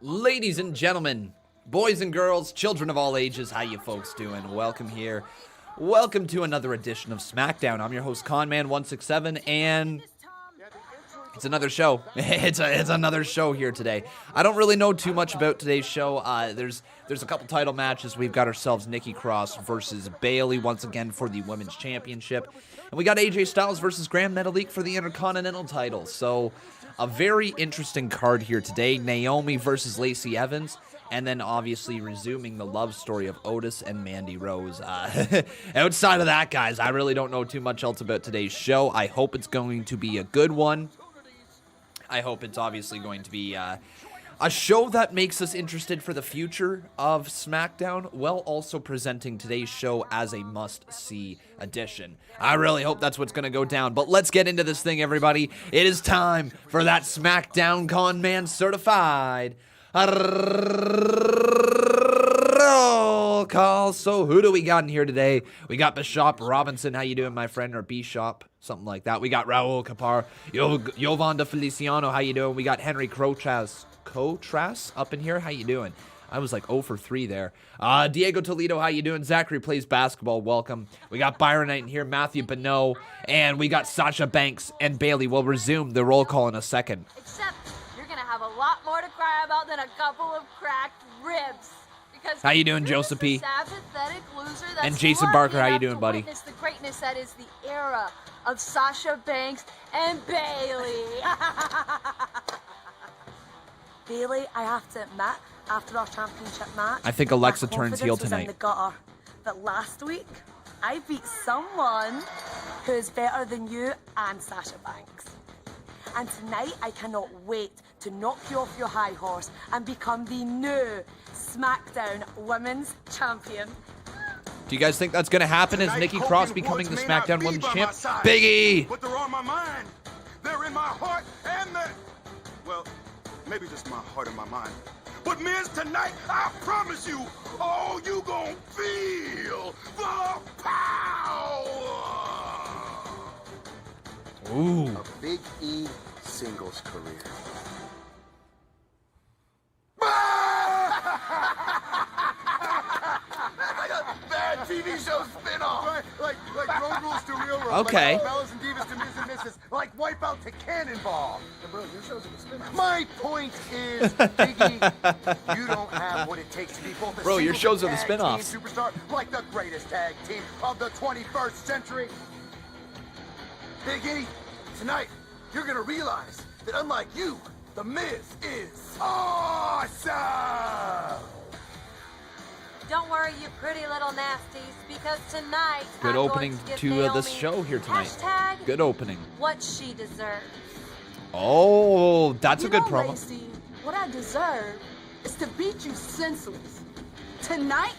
Ladies and gentlemen, boys and girls, children of all ages, how you folks doing? Welcome here. Welcome to another edition of Smackdown. I'm your host, Conman167, and it's another show. It's another show here today. I don't really know too much about today's show. There's a couple title matches. We've got ourselves Nikki Cross versus Bayley once again for the Women's Championship. And we got AJ Styles versus Gran Metalik for the Intercontinental Title. So a very interesting card here today. Naomi versus Lacey Evans. And then obviously resuming the love story of Otis and Mandy Rose. Outside of that, guys, I really don't know too much else about today's show. I hope it's going to be a good one. I hope it's obviously going to be a show that makes us interested for the future of SmackDown, while also presenting today's show as a must-see edition. I really hope that's what's going to go down. But let's get into this thing, everybody. It is time for that SmackDown Conman Certified roll call. So who do we got in here today? We got Bishop Robinson. How you doing, my friend? Or Bishop, something like that. We got Raul Capar. Jovan de Feliciano. How you doing? We got Henry Cotras up in here. How you doing? I was like 0 for 3 there. Diego Toledo, how you doing? Zachary plays basketball. Welcome. We got Byron Knight in here, Matthew Bonneau, and we got Sasha Banks and Bayley. We'll resume the roll call in a second. Except you're going to have a lot more to cry about than a couple of cracked ribs. Because how you doing, Joseph P? And Jason Barker, how you doing, buddy? The greatness that is the era of Sasha Banks and Bayley. Bayley, I have to admit, after our championship match, I think Alexa turns heel tonight. Was in the gutter. But last week, I beat someone who is better than you and Sasha Banks. And tonight, I cannot wait to knock you off your high horse and become the new SmackDown Women's Champion. Do you guys think that's going to happen? Is Nikki Cross becoming the SmackDown Women's Champ? Big E! But they're on my mind. They're in my heart and well, maybe just my heart and my mind. But Miz, tonight, I promise you, oh, you gon' feel the power! Ooh. A Big E singles career. Bad TV show spin-off. Right, like Road Rules to Real Road. Okay. Like Bellas and Divas to Miz and Mrs. Like Wipeout to Cannonball. And bro, your shows are the spin-off. My point is, Biggie, you don't have what it takes to be both a bro, your shows are the tag spin-offs. team superstar, like the greatest tag team of the 21st century. Biggie, tonight, you're gonna realize that unlike you, The Miz is awesome! Don't worry, you pretty little nasties, because tonight Good I'm opening going to give to Naomi this show here tonight. hashtag Good opening. what she deserves. Oh, that's a good promo. Lacey, what I deserve is to beat you senseless. Tonight,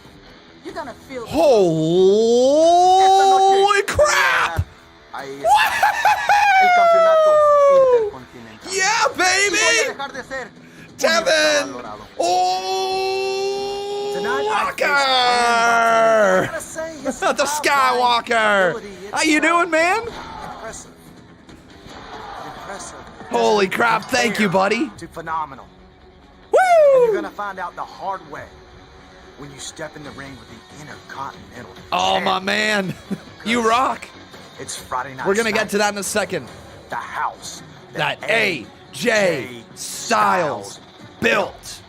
you're gonna feel it. Holy crap! Ahí está. El campeonato intercontinental. Yeah, baby! Dejar de ser Deville! valorado. Oh, Tonight, Walker! The Skywalker! How you doing, man? Impressive. Impressive. Holy crap, thank you, buddy. To phenomenal. And you're Woo! gonna find out the hard way when you step in the ring with the Intercontinental Oh, Champ. my man. You rock. It's Friday night. We're going to get to that in a second. The house That AJ Styles built.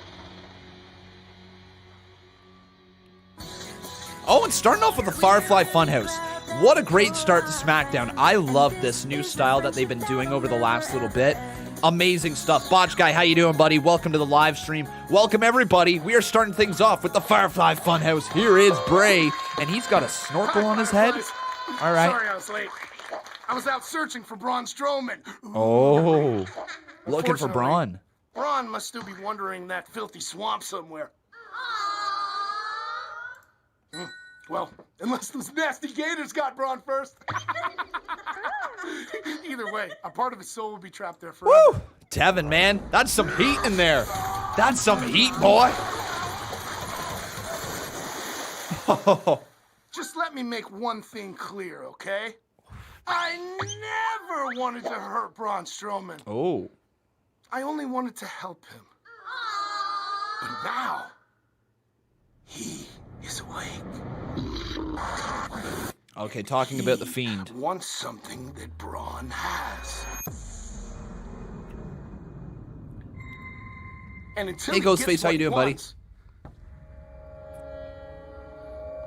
Oh, and starting off with the Firefly Fun House. What a great start to SmackDown. I love this new style that they've been doing over the last little bit. Amazing stuff. Botch Guy, how you doing, buddy? Welcome to the live stream. Welcome, everybody. We are starting things off with the Firefly Fun House. Here is Bray, and he's got a snorkel on his head. All right. Sorry I was late. I was out searching for Braun Strowman. Oh, looking for Braun. Braun must still be wandering that filthy swamp somewhere. Well, unless those nasty gators got Braun first. Either way, a part of his soul will be trapped there forever. Woo! Tevin, man, that's some heat in there. That's some heat, boy. Just let me make one thing clear, okay? I never wanted to hurt Braun Strowman. Oh. I only wanted to help him. But now, he is awake. Okay, talking about the Fiend. Wants something that Braun has. And until Hey, he gets Ghostface, how what you he doing, buddy? wants,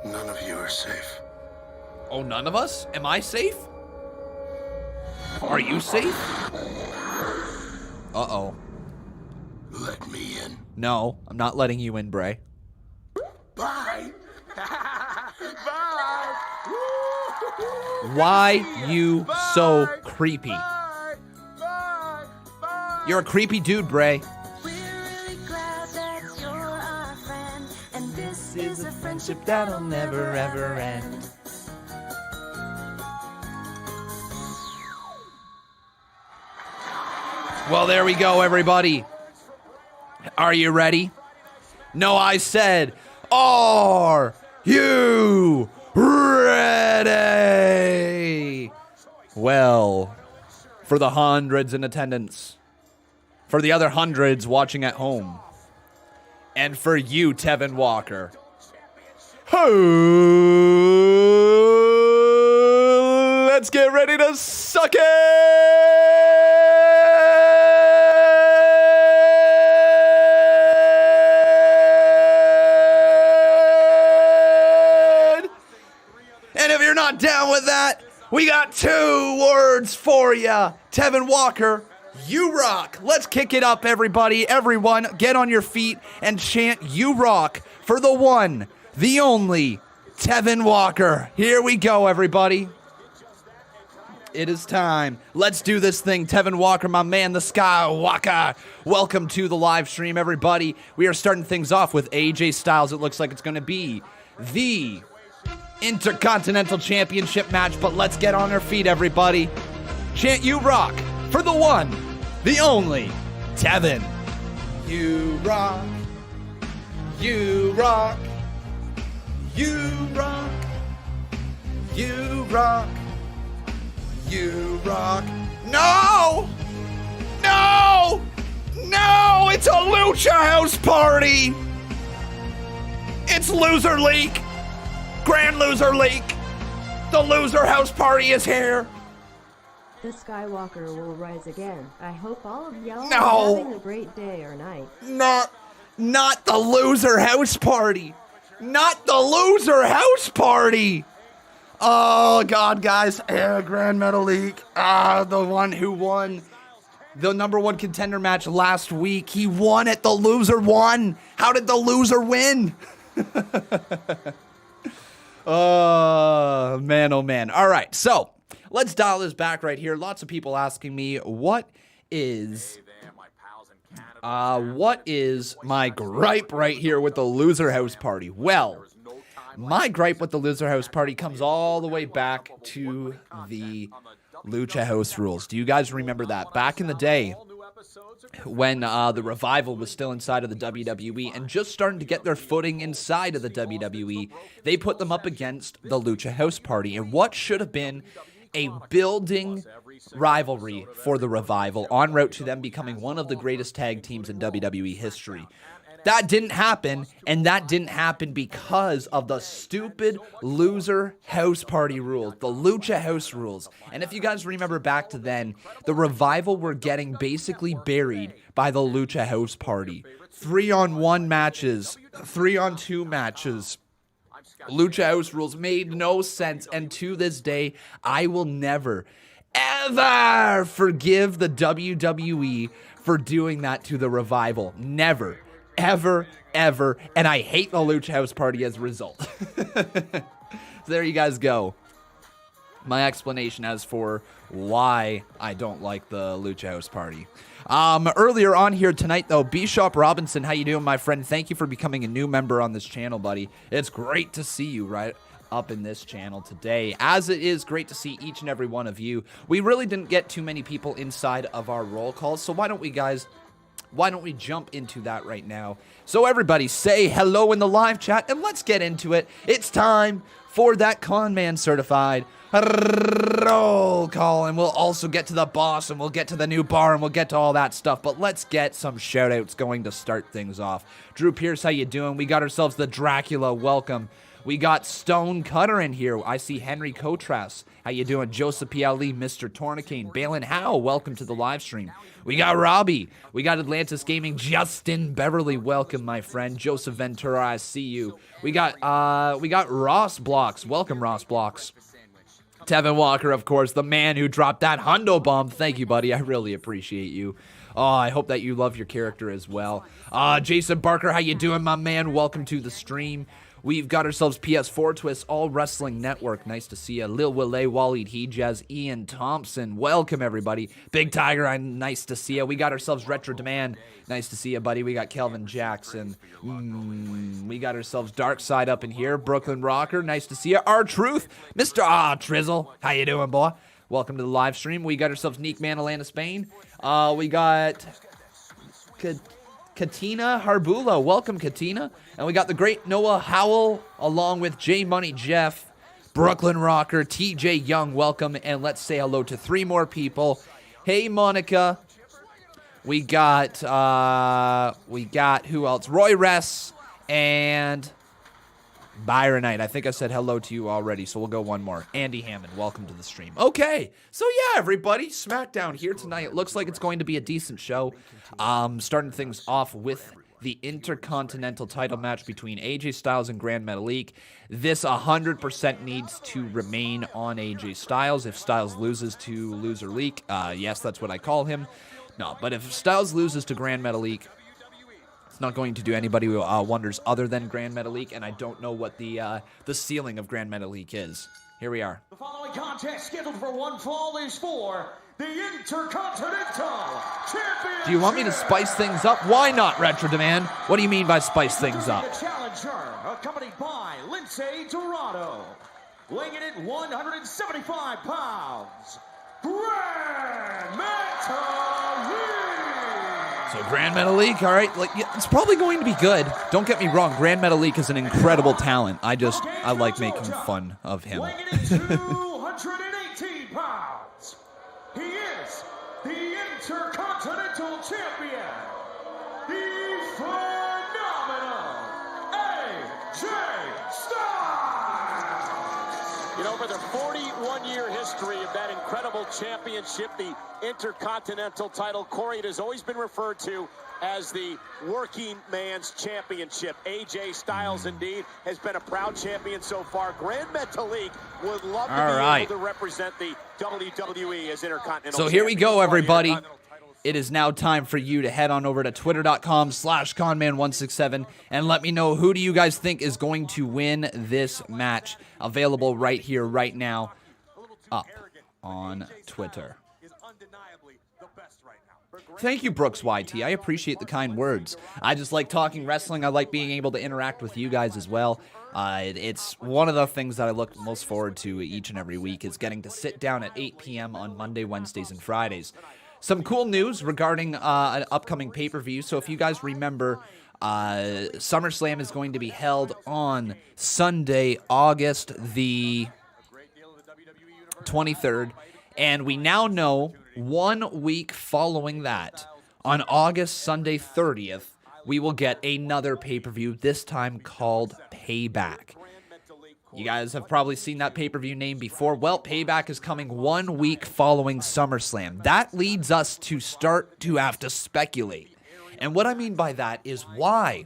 none of you are safe. Oh, none of us? Am I safe? Are you safe? Uh-oh. Let me in. No, I'm not letting you in, Bray. Bye. Bye. Why you so creepy? Bye. Bye. Bye. You're a creepy dude, Bray. We're really glad that you're our friend, and this is a friendship that'll never ever end. Well, there we go, everybody. Are you ready? No, I said, are you ready? Well, for the hundreds in attendance, for the other hundreds watching at home, and for you, Tevin Walker. Let's get ready to suck it! And if you're not down with that, we got 2 words for you. Tevin Walker, you rock. Let's kick it up, everybody. Everyone, get on your feet and chant you rock for the one, the only, Tevin Walker. Here we go, everybody. It is time. Let's do this thing. Tevin Walker, my man, the Skywalker. Welcome to the live stream, everybody. We are starting things off with AJ Styles. It looks like it's going to be the Intercontinental Championship match, but let's get on our feet, everybody. Chant you rock for the one, the only, Tevin. You rock. You rock. You rock. You rock. You rock. No! No! No! It's a Lucha House Party! It's Loser League! Grand Loser League! The Loser House Party is here! The Skywalker will rise again. I hope all of y'all No. are having a great day or night. Not the Loser House Party! Not the Loser House Party! Oh, God, guys. Gran Metalik, the one who won the #1 contender match last week. He won it. The loser won. How did the loser win? Oh, man, oh, man. All right, so let's dial this back right here. Lots of people asking me, what is my gripe right here with the Loser House Party? Well, my gripe with the Loser House Party comes all the way back to the Lucha House rules. Do you guys remember that? Back in the day, when the Revival was still inside of the WWE and just starting to get their footing inside of the WWE, they put them up against the Lucha House Party. And what should have been a building rivalry for the Revival en route to them becoming one of the greatest tag teams in WWE history. That didn't happen, and that didn't happen because of the stupid Loser House Party rules, the Lucha House rules. And if you guys remember back to then, the Revival were getting basically buried by the Lucha House Party. 3-on-1 matches, 3-on-2 matches. Lucha House rules made no sense, and to this day, I will never, ever forgive the WWE for doing that to the Revival. Never. Ever, ever, and I hate the Lucha House Party as a result. So there you guys go. My explanation as for why I don't like the Lucha House Party. Earlier on here tonight, though, Bishop Robinson, how you doing, my friend? Thank you for becoming a new member on this channel, buddy. It's great to see you right up in this channel today, as it is great to see each and every one of you. We really didn't get too many people inside of our roll calls, so why don't we, guys, why don't we jump into that right now? So everybody say hello in the live chat, and let's get into it. It's time for that Conman certified roll call, and we'll also get to the boss, and we'll get to the new bar, and we'll get to all that stuff. But let's get some shout-outs going to start things off. Drew Pierce, how you doing? We got ourselves the Dracula, welcome. We got Stone Cutter in here. I see Henry Cotras. How you doing? Joseph P. Ali, Mr. Tornicane. Balin Howe, welcome to the live stream. We got Robbie. We got Atlantis Gaming. Justin Beverly, welcome, my friend. Joseph Ventura, I see you. We got Ross Blocks. Welcome, Ross Blocks. Tevin Walker, of course, the man who dropped that hundo bomb. Thank you, buddy. I really appreciate you. Oh, I hope that you love your character as well. Jason Barker, how you doing, my man? Welcome to the stream. We've got ourselves PS4 Twist, All Wrestling Network. Nice to see you. Lil Willet, Waleed Hejaz, Ian Thompson. Welcome, everybody. Big Tiger, nice to see you. We got ourselves Retro Demand. Nice to see you, buddy. We got Kelvin Jackson. We got ourselves Dark Side up in here. Brooklyn Rocker, nice to see you. R-Truth, Mr. Trizzle. How you doing, boy? Welcome to the live stream. We got ourselves Neek Man, Atlanta, Spain. We got Katina Harbula. Welcome, Katina. And we got the great Noah Howell along with J Money Jeff, Brooklyn Rocker, TJ Young. Welcome. And let's say hello to 3 more people. Hey, Monica. We got who else? Roy Ress and Byronite. I think I said hello to you already, so we'll go one more. Andy Hammond, welcome to the stream. Okay, so yeah, everybody, SmackDown here tonight. It looks like it's going to be a decent show. Starting things off with the Intercontinental Title match between AJ Styles and Gran Metalik. This 100% needs to remain on AJ Styles. If Styles loses to Loser Leak, yes, that's what I call him. No, but if Styles loses to Gran Metalik, it's not going to do anybody wonders other than Gran Metalik, and I don't know what the ceiling of Gran Metalik is. Here we are. The following contest scheduled for one fall is for the Intercontinental Championship. Do you want me to spice things up? Why not, Retro Demand? What do you mean by spice things up? The challenger, accompanied by Lindsay Dorado, weighing in at 175 pounds, Gran Metalik. So Gran Metalik, all right, it's probably going to be good. Don't get me wrong, Gran Metalik is an incredible talent. I like making fun of him. Weighing in at 218 pounds, he is the Intercontinental Champion, the phenomenal AJ Styles. You know, for the 41-year history of that incredible championship, the Intercontinental title, Corey, it has always been referred to as the working man's championship. AJ Styles, indeed, has been a proud champion so far. Gran Metalik would love to be able to represent the WWE as Intercontinental So here we go, everybody. It is now time for you to head on over to twitter.com/Conman167 and let me know who do you guys think is going to win this match. Available right here, right now, up on Twitter. Thank you, Brooks YT. I appreciate the kind words. I just like talking wrestling. I like being able to interact with you guys as well. It's one of the things that I look most forward to each and every week is getting to sit down at 8 p.m. on Monday, Wednesdays, and Fridays. Some cool news regarding an upcoming pay-per-view. So if you guys remember, SummerSlam is going to be held on Sunday, August the 23rd. And we now know 1 week following that, on August Sunday 30th, we will get another pay-per-view, this time called Payback. You guys have probably seen that pay-per-view name before. Well, Payback is coming 1 week following SummerSlam. That leads us to start to have to speculate. And what I mean by that is why?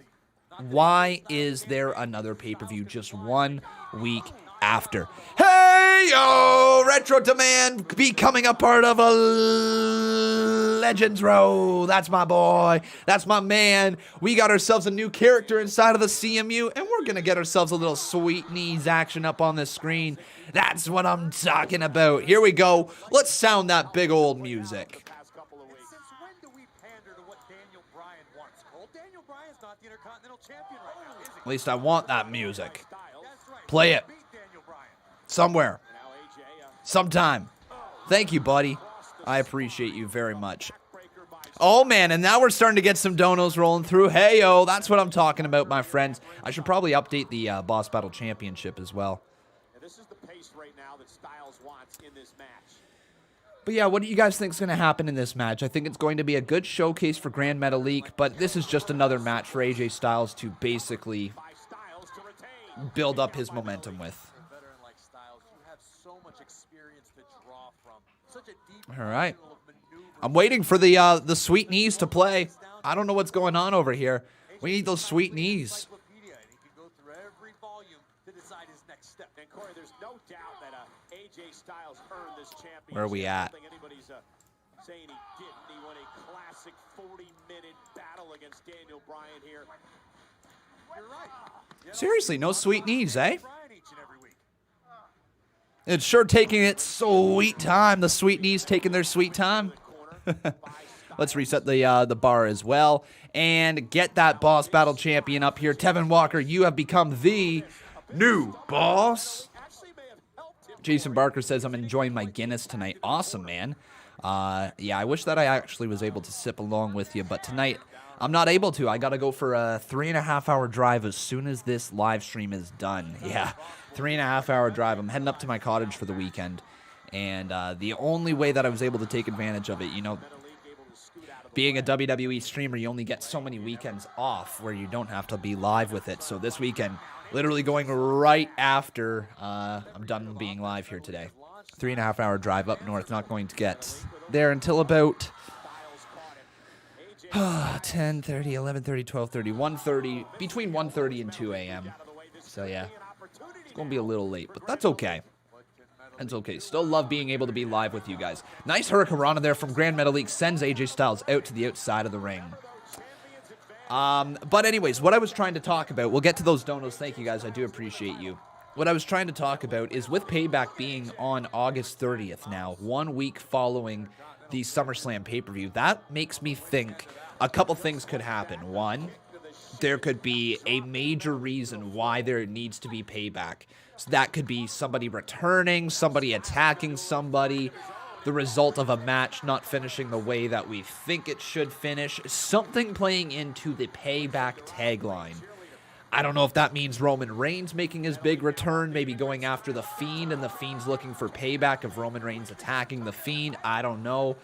Why is there another pay-per-view just 1 week after? Hey, yo, Retro Demand becoming a part of a Legends Row. That's my boy. That's my man. We got ourselves a new character inside of the CMU, and we're going to get ourselves a little sweet knees action up on the screen. That's what I'm talking about. Here we go. Let's sound that big old music. At least I want that music. Play it. Somewhere. Sometime. Thank you, buddy. I appreciate you very much. Oh, man, and now we're starting to get some donos rolling through. Hey-yo, that's what I'm talking about, my friends. I should probably update the Boss Battle Championship as well. And this is the pace right now that Styles wants in this match. But yeah, what do you guys think is going to happen in this match? I think it's going to be a good showcase for Gran Metalik, but this is just another match for AJ Styles to basically build up his momentum with. All right. I'm waiting for the sweet knees to play. I don't know what's going on over here. We need those sweet knees. Where are we at? Saying he didn't. He won a classic 40-minute battle against Daniel Bryan here. You're right. Seriously, no sweet knees, eh? It's sure taking its sweet time. The sweet knees taking their sweet time. Let's reset the bar as well and get that Boss Battle champion up here. Tevin Walker, you have become the new boss. Jason Barker says, I'm enjoying my Guinness tonight. Awesome, man. Yeah, I wish that I actually was able to sip along with you, but tonight I'm not able to. I got to go for a 3.5-hour drive as soon as this live stream is done. Yeah, 3.5-hour drive. I'm heading up to my cottage for the weekend, and the only way that I was able to take advantage of it, you know, being a WWE streamer, you only get so many weekends off where you don't have to be live with it. So this weekend, literally going right after I'm done being live here today. 3.5-hour drive up north. Not going to get there until about 10:30, 11:30, 12:30, 1:30, between 1:30 and 2 a.m. So yeah, it's going to be a little late, but that's okay. That's okay. Still love being able to be live with you guys. Nice Hurricanrana there from Gran Metalik. Sends AJ Styles out to the outside of the ring. But anyways, what I was trying to talk about, we'll get to those donos. Thank you guys. I do appreciate you. What I was trying to talk about is with Payback being on August 30th now, 1 week following the SummerSlam pay-per-view, that makes me think a couple things could happen. One, there could be a major reason why there needs to be Payback. So that could be somebody returning, somebody attacking somebody, the result of a match not finishing the way that we think it should finish, something playing into the Payback tagline. I don't know if that means Roman Reigns making his big return, maybe going after The Fiend, and The Fiend's looking for payback of Roman Reigns attacking The Fiend. I don't know.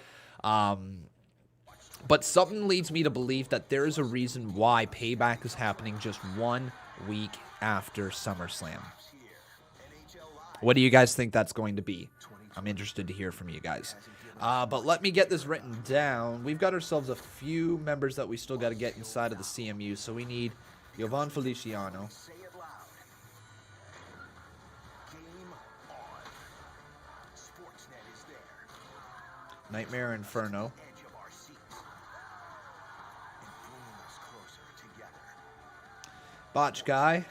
But something leads me to believe that there is a reason why Payback is happening just 1 week after SummerSlam. What do you guys think that's going to be? I'm interested to hear from you guys. But let me get this written down. We've got ourselves a few members that we still got to get inside of the CMU, so we need Jovan Feliciano. Nightmare Inferno. Botch Guy.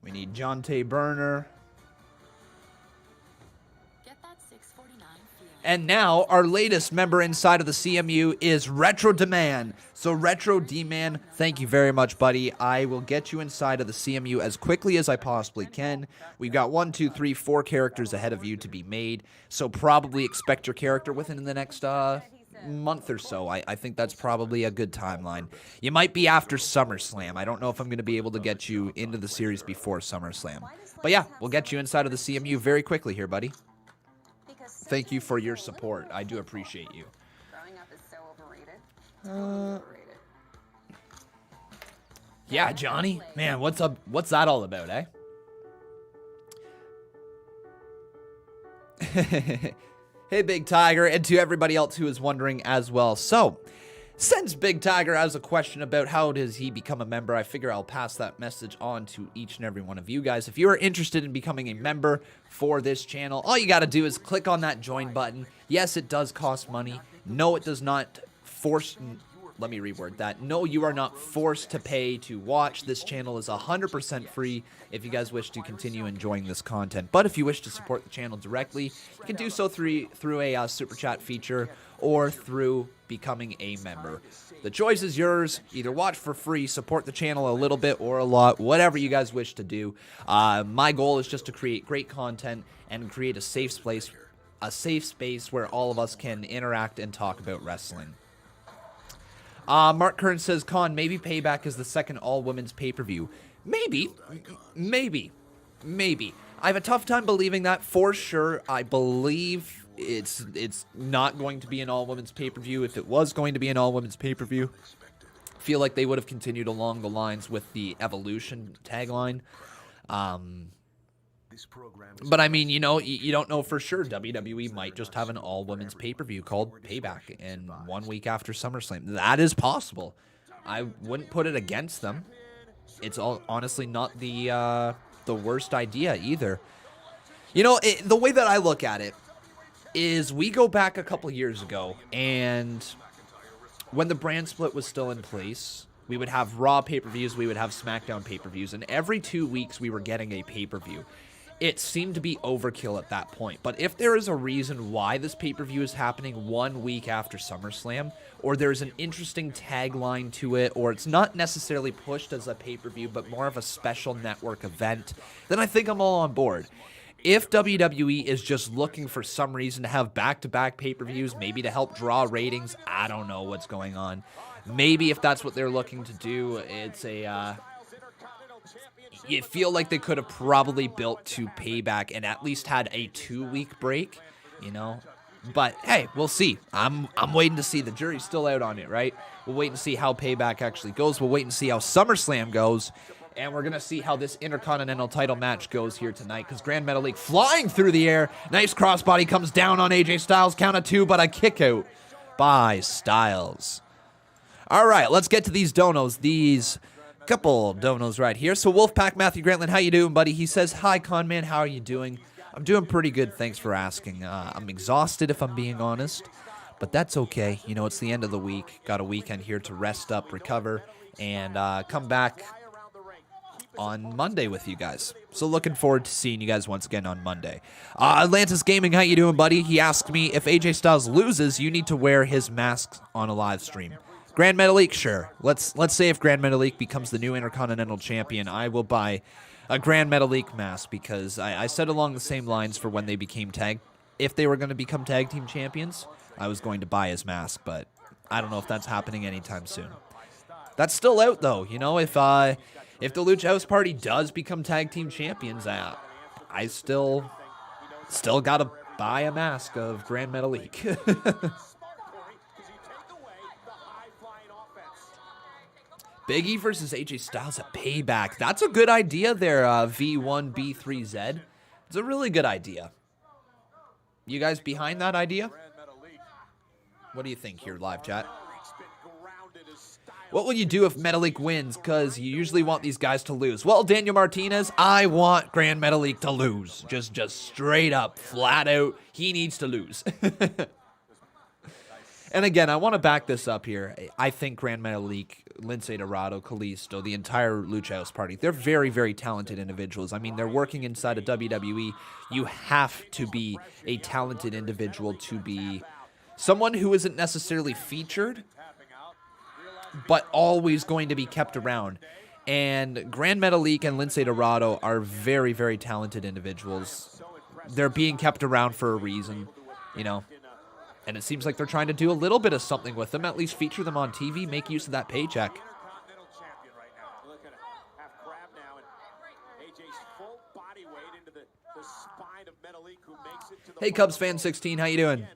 We need Jonte Burner. And now, our latest member inside of the CMU is Retro D-Man. So, Retro D-Man, thank you very much, buddy. I will get you inside of the CMU as quickly as I possibly can. We've got 4 characters ahead of you to be made. So, probably expect your character within the next month or so. I think that's probably a good timeline. You might be after SummerSlam. I don't know if I'm going to be able to get you into the series before SummerSlam. But yeah, we'll get you inside of the CMU very quickly here, buddy. Thank you for your support. I do appreciate you. Growing up is so overrated. Yeah, Johnny. Man, what's up? What's that all about, eh? Hey, Big Tiger, and to everybody else who is wondering as well. So, since Big Tiger has a question about how does he become a member, I figure I'll pass that message on to each and every one of you guys. If you are interested in becoming a member for this channel, all you got to do is click on that join button. Yes, it does cost money. No, it does not force... Let me reword that. No, you are not forced to pay to watch. This channel is 100% free if you guys wish to continue enjoying this content. But if you wish to support the channel directly, you can do so through a Super Chat feature or through becoming a member. The choice is yours. Either watch for free, support the channel a little bit or a lot, whatever you guys wish to do. My goal is just to create great content and create a safe a safe space where all of us can interact and talk about wrestling. Mark Kern says, Con, maybe Payback is the second all-women's pay-per-view. Maybe. I have a tough time believing that for sure. I believe it's not going to be an all-women's pay-per-view. If it was going to be an all-women's pay-per-view, I feel like they would have continued along the lines with the Evolution tagline. But I mean, you don't know for sure. WWE might just have an all-women's pay-per-view called Payback in 1 week after SummerSlam. That is possible. I wouldn't put it against them. It's honestly not the worst idea either. The way that I look at it is we go back a couple years ago, and when the brand split was still in place, we would have Raw pay-per-views, we would have SmackDown pay-per-views, and every 2 weeks we were getting a pay-per-view. It seemed to be overkill at that point. But if there is a reason why this pay-per-view is happening 1 week after SummerSlam, or there's an interesting tagline to it, or it's not necessarily pushed as a pay-per-view, but more of a special network event, then I think I'm all on board. If WWE is just looking for some reason to have back-to-back pay-per-views, maybe to help draw ratings, I don't know what's going on. Maybe if that's what they're looking to do, it's you feel like they could have probably built to Payback and at least had a 2-week break, But hey, we'll see. I'm waiting to see. The jury's still out on it, right? We'll wait and see how Payback actually goes. We'll wait and see how SummerSlam goes. And we're going to see how this Intercontinental title match goes here tonight, because Gran Metalik flying through the air. Nice crossbody comes down on AJ Styles. Count of 2, but a kick out by Styles. All right, let's get to these donos. These couple donos right here. So Wolfpack Matthew Grantland, how you doing, buddy? He says, hi, Conman, how are you doing? I'm doing pretty good, thanks for asking. I'm exhausted, if I'm being honest, but that's okay. It's the end of the week. Got a weekend here to rest up, recover, and come back on Monday with you guys. So looking forward to seeing you guys once again on Monday. Atlantis Gaming, how you doing, buddy? He asked me, if AJ Styles loses, you need to wear his mask on a live stream. Gran Metalik, sure. Let's say if Gran Metalik becomes the new Intercontinental Champion, I will buy a Gran Metalik mask, because I said along the same lines for when they became if they were going to become tag team champions, I was going to buy his mask, but I don't know if that's happening anytime soon. That's still out, though. If the Lucha House Party does become tag team champions, I still got to buy a mask of Gran Metalik. Big E versus AJ Styles at Payback. That's a good idea there, V1B3Z. It's a really good idea. You guys behind that idea? What do you think here, live chat? What will you do if Metalik wins? Because you usually want these guys to lose. Well, Daniel Martinez, I want Gran Metalik to lose. Just straight up, flat out, he needs to lose. And again, I want to back this up here. I think Gran Metalik, Lince Dorado, Kalisto, the entire Lucha House Party, they're very, very talented individuals. I mean, they're working inside of WWE. You have to be a talented individual to be someone who isn't necessarily featured, but always going to be kept around. And Gran Metalik and Lince Dorado are very, very talented individuals. They're being kept around for a reason, And it seems like they're trying to do a little bit of something with them, at least feature them on TV, make use of that paycheck. Hey, Cubs fan 16, how you doing?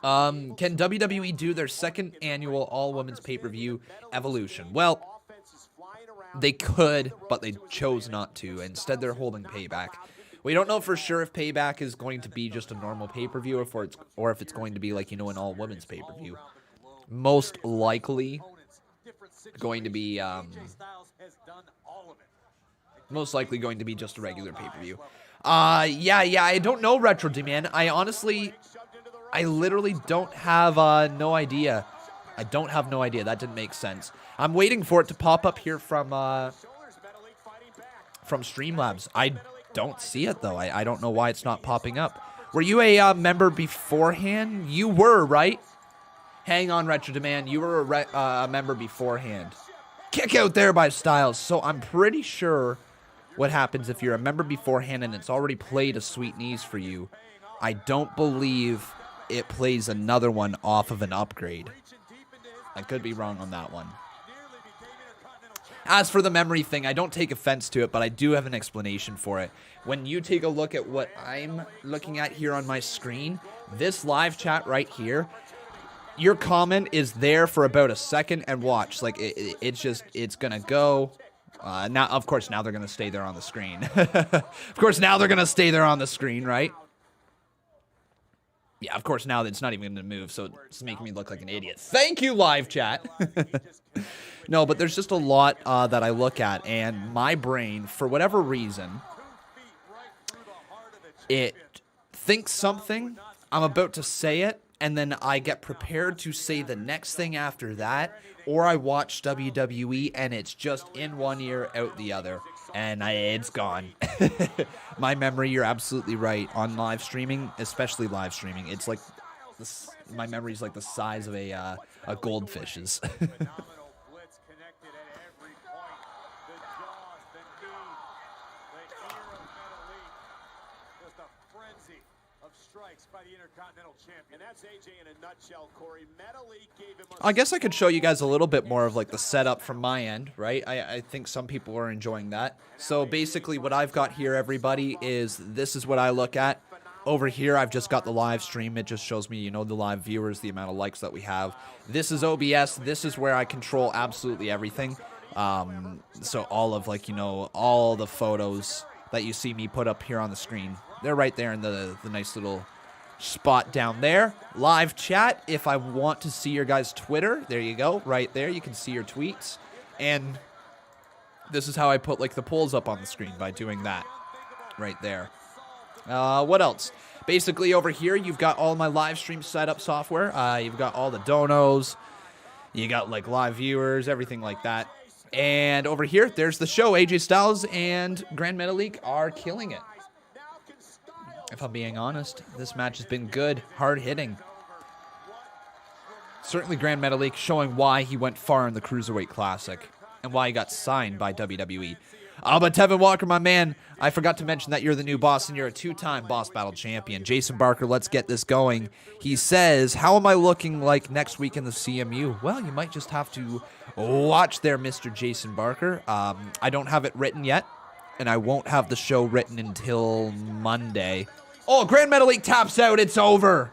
Can WWE do their second annual all-women's pay-per-view, Evolution? Well, they could, but they chose not to. Instead, they're holding Payback. We don't know for sure if Payback is going to be just a normal pay-per-view or if it's going to be like, an all-women's pay-per-view. Most likely going to be just a regular pay-per-view. I don't know, Retro Demand. I literally don't have no idea. I don't have no idea. That didn't make sense. I'm waiting for it to pop up here from Streamlabs. I don't see it, though. I don't know why it's not popping up. Were you a member beforehand? You were, right? Hang on, Retro Demand. You were a member beforehand. Kick out there by Styles. So I'm pretty sure what happens if you're a member beforehand and it's already played a sweet knees for you. I don't believe it plays another one off of an upgrade. I could be wrong on that one. As for the memory thing, I don't take offense to it, but I do have an explanation for it. When you take a look at what I'm looking at here on my screen, this live chat right here, your comment is there for about a second and watch. Like, it's going to go. Now, of course, now they're going to stay there on the screen. Of course, now they're going to stay there on the screen, right? Yeah, of course, now it's not even going to move, so it's making me look like an idiot. Thank you, live chat. No, but there's just a lot that I look at, and my brain, for whatever reason, it thinks something, I'm about to say it, and then I get prepared to say the next thing after that, or I watch WWE, and it's just in one ear, out the other, and it's gone. My memory, you're absolutely right. On live streaming, especially live streaming, it's like, my memory's like the size of a goldfish's. By the Intercontinental Champion. And that's AJ in a nutshell, Corey. Metalik gave him I guess I could show you guys a little bit more of like the setup from my end, right? I think some people are enjoying that. So basically what I've got here, everybody, is this is what I look at. Over here, I've just got the live stream. It just shows me, you know, the live viewers, the amount of likes that we have. This is OBS. This is where I control absolutely everything. So all of, like, you know, all the photos that you see me put up here on the screen, they're right there in the nice little spot down there. Live chat, if I want to see your guys' Twitter, there you go, right there. You can see your tweets. And this is how I put, like, the polls up on the screen, by doing that right there. What else? Basically, over here, you've got all my live stream setup software. You've got all the donos. You got, like, live viewers, everything like that. And over here, there's the show. AJ Styles and Gran Metalik are killing it. If I'm being honest, this match has been good, hard-hitting. Certainly Gran Metalik showing why he went far in the Cruiserweight Classic and why he got signed by WWE. But Tevin Walker, my man, I forgot to mention that you're the new boss and you're a two-time Boss Battle champion. Jason Barker, let's get this going. He says, how am I looking like next week in the CMU? Well, you might just have to watch there, Mr. Jason Barker. I don't have it written yet, and I won't have the show written until Monday. Oh, Gran Metalik taps out. It's over.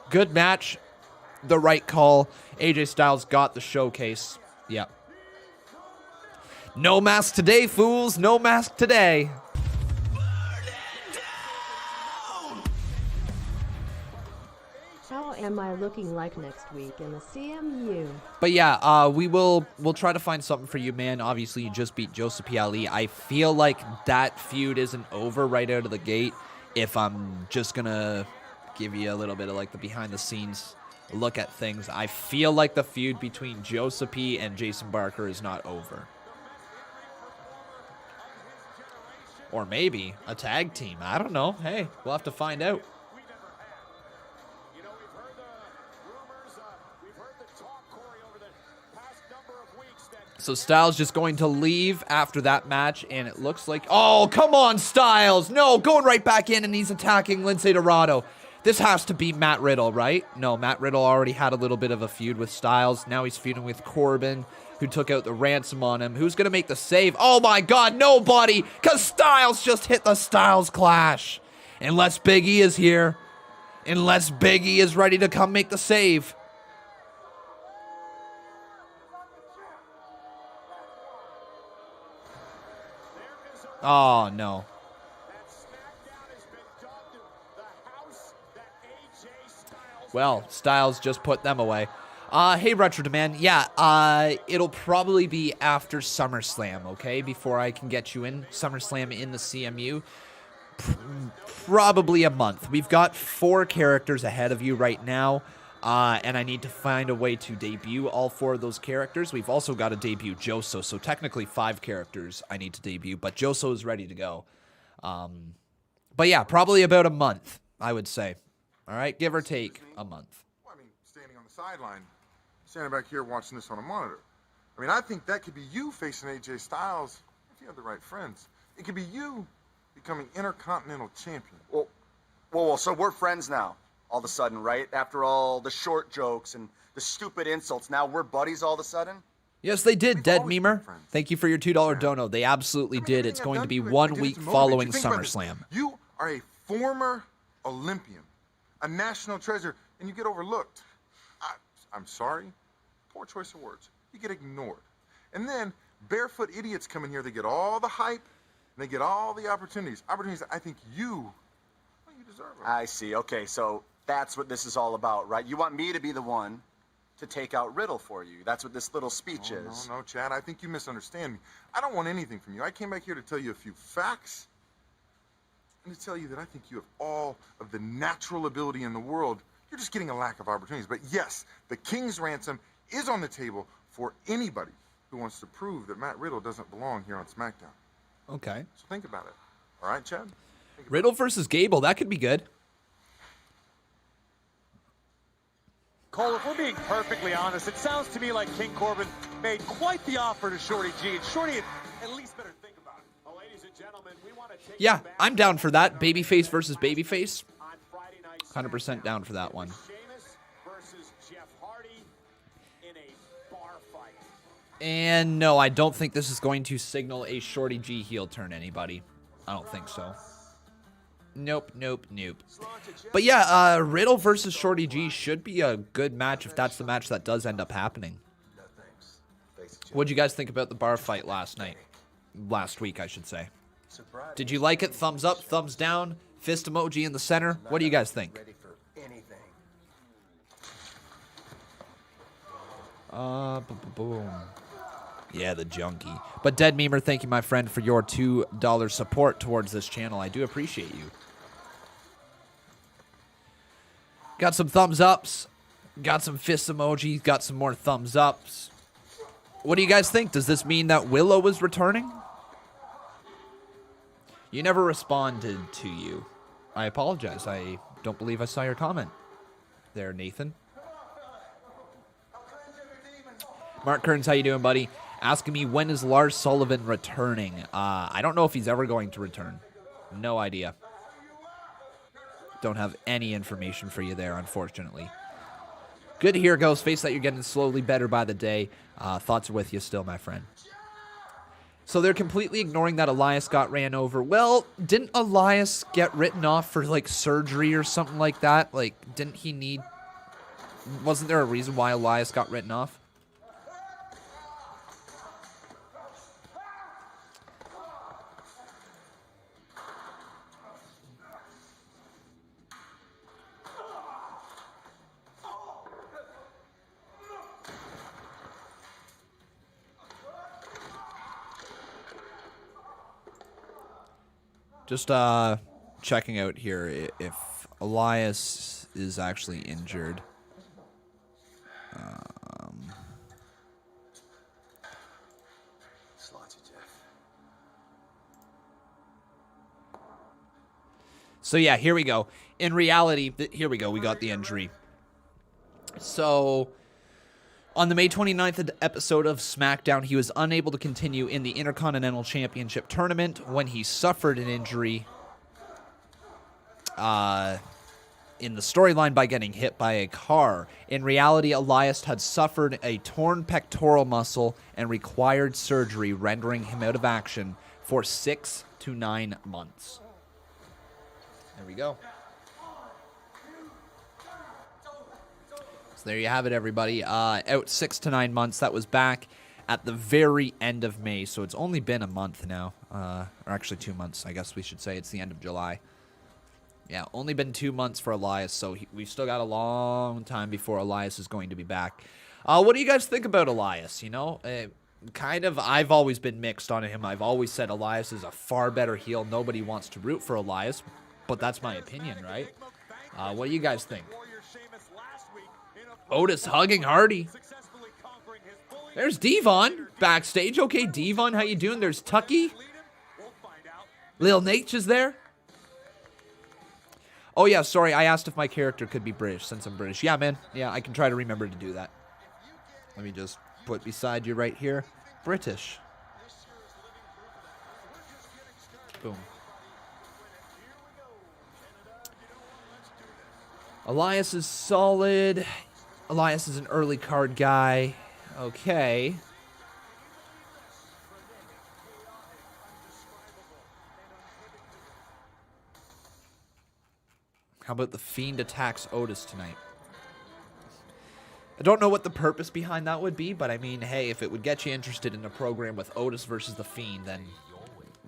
Good match. The right call. AJ Styles got the showcase. Yep. No mask today, fools. No mask today. How am I looking like next week in the CMU? But yeah, we'll try to find something for you, man. Obviously, you just beat Joseph P. Ali. I feel like that feud isn't over right out of the gate. If I'm just gonna give you a little bit of like the behind-the-scenes look at things, I feel like the feud between Joseph P. and Jason Barker is not over. Or maybe a tag team. I don't know. Hey, we'll have to find out. So Styles just going to leave after that match, and it looks like... Oh, come on, Styles! No, going right back in, and he's attacking Lince Dorado. This has to be Matt Riddle, right? No, Matt Riddle already had a little bit of a feud with Styles. Now he's feuding with Corbin, who took out the ransom on him. Who's going to make the save? Oh, my God, nobody! Because Styles just hit the Styles Clash. Unless Big E is here. Unless Big E is ready to come make the save. Oh, no. Well, Styles just put them away. Hey, Retro Demand. Yeah, it'll probably be after SummerSlam, okay? Before I can get you in. SummerSlam in the CMU. Probably a month. We've got 4 characters ahead of you right now. And I need to find a way to debut all 4 of those characters. We've also got to debut Joso, so technically 5 characters I need to debut, but Joso is ready to go. But yeah, probably about a month, I would say. All right, give or take a month. Well, I mean, standing on the sideline, standing back here watching this on a monitor. I think that could be you facing AJ Styles if you have the right friends. It could be you becoming Intercontinental Champion. Well, so we're friends now, all of a sudden, right? After all the short jokes and the stupid insults, now we're buddies all of a sudden? Yes, they did, Dead Memer. Thank you for your $2 dono. They absolutely did. It's going to be 1 week following SummerSlam. You are a former Olympian, a national treasure, and you get overlooked. I'm sorry. Poor choice of words. You get ignored. And then barefoot idiots come in here. They get all the hype, and they get all the opportunities. Opportunities that I think you deserve them. I see. Okay, so that's what this is all about, right? You want me to be the one to take out Riddle for you. That's what this little speech is. No, Chad. I think you misunderstand me. I don't want anything from you. I came back here to tell you a few facts and to tell you that I think you have all of the natural ability in the world. You're just getting a lack of opportunities. But yes, the King's ransom is on the table for anybody who wants to prove that Matt Riddle doesn't belong here on SmackDown. Okay. So think about it. All right, Chad? Riddle versus Gable. That could be good. Cole, if we're being perfectly honest, it sounds to me like King Corbin made quite the offer to Shorty G, and Shorty at least better think about it. Well, ladies and gentlemen, we want to take Yeah, I'm down for that. Babyface versus babyface. 100% down for that one. Sheamus versus Jeff Hardy in a bar fight. And no, I don't think this is going to signal a Shorty G heel turn, anybody. I don't think so. Nope. But yeah, Riddle versus Shorty G should be a good match if that's the match that does end up happening. What'd you guys think about the bar fight last week, I should say? Did you like it? Thumbs up, thumbs down, fist emoji in the center. What do you guys think? Boom. Yeah, the junkie. But Dead Memer, thank you, my friend, for your $2 support towards this channel. I do appreciate you. Got some thumbs ups. Got some fist emojis. Got some more thumbs ups. What do you guys think? Does this mean that Willow is returning? You never responded to you. I apologize. I don't believe I saw your comment there, Nathan. Mark Kearns, how you doing, buddy? Asking me, when is Lars Sullivan returning? I don't know if he's ever going to return. No idea. Don't have any information for you there, unfortunately. Good to hear, Ghostface, that you're getting slowly better by the day. Thoughts are with you still, my friend. So they're completely ignoring that Elias got ran over. Well, didn't Elias get written off for, like, surgery or something like that? Like, didn't he need... Wasn't there a reason why Elias got written off? Just checking out here if Elias is actually injured. So yeah, here we go. In reality, here we go. We got the injury. So on the May 29th episode of SmackDown, he was unable to continue in the Intercontinental Championship tournament when he suffered an injury in the storyline by getting hit by a car. In reality, Elias had suffered a torn pectoral muscle and required surgery, rendering him out of action for 6 to 9 months. There we go. So there you have it, everybody. Out 6 to 9 months. That was back at the very end of May, so it's only been a month now. Or actually 2 months, I guess we should say. It's the end of July. Yeah, only been 2 months for Elias, so we've still got a long time before Elias is going to be back. What do you guys think about Elias? You know, I've always been mixed on him. I've always said Elias is a far better heel. Nobody wants to root for Elias, but that's my opinion, right? What do you guys think? Otis hugging Hardy. There's Devon backstage. Okay, Devon, how you doing? There's Tucky. Lil Nate is there. Oh, yeah, sorry. I asked if my character could be British since I'm British. Yeah, man. Yeah, I can try to remember to do that. Let me just put beside you right here. British. Boom. Elias is solid. Elias is an early card guy. Okay. How about the Fiend attacks Otis tonight? I don't know what the purpose behind that would be, but I mean, hey, if it would get you interested in a program with Otis versus the Fiend, then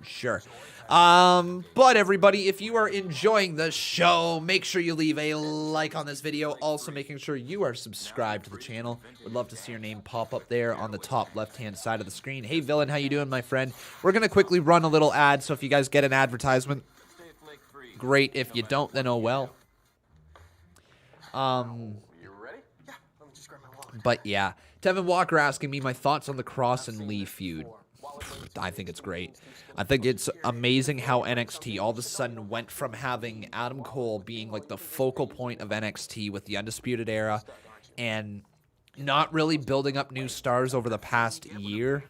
sure. But everybody, if you are enjoying the show, make sure you leave a like on this video. Also, making sure you are subscribed to the channel. Would love to see your name pop up there on the top left-hand side of the screen. Hey, Villain, how you doing, my friend? We're going to quickly run a little ad, so if you guys get an advertisement, great. If you don't, then oh well. But yeah, Tevin Walker asking me my thoughts on the Cross and Lee feud. I think it's great. I think it's amazing how NXT all of a sudden went from having Adam Cole being like the focal point of NXT with the Undisputed Era and not really building up new stars over the past year.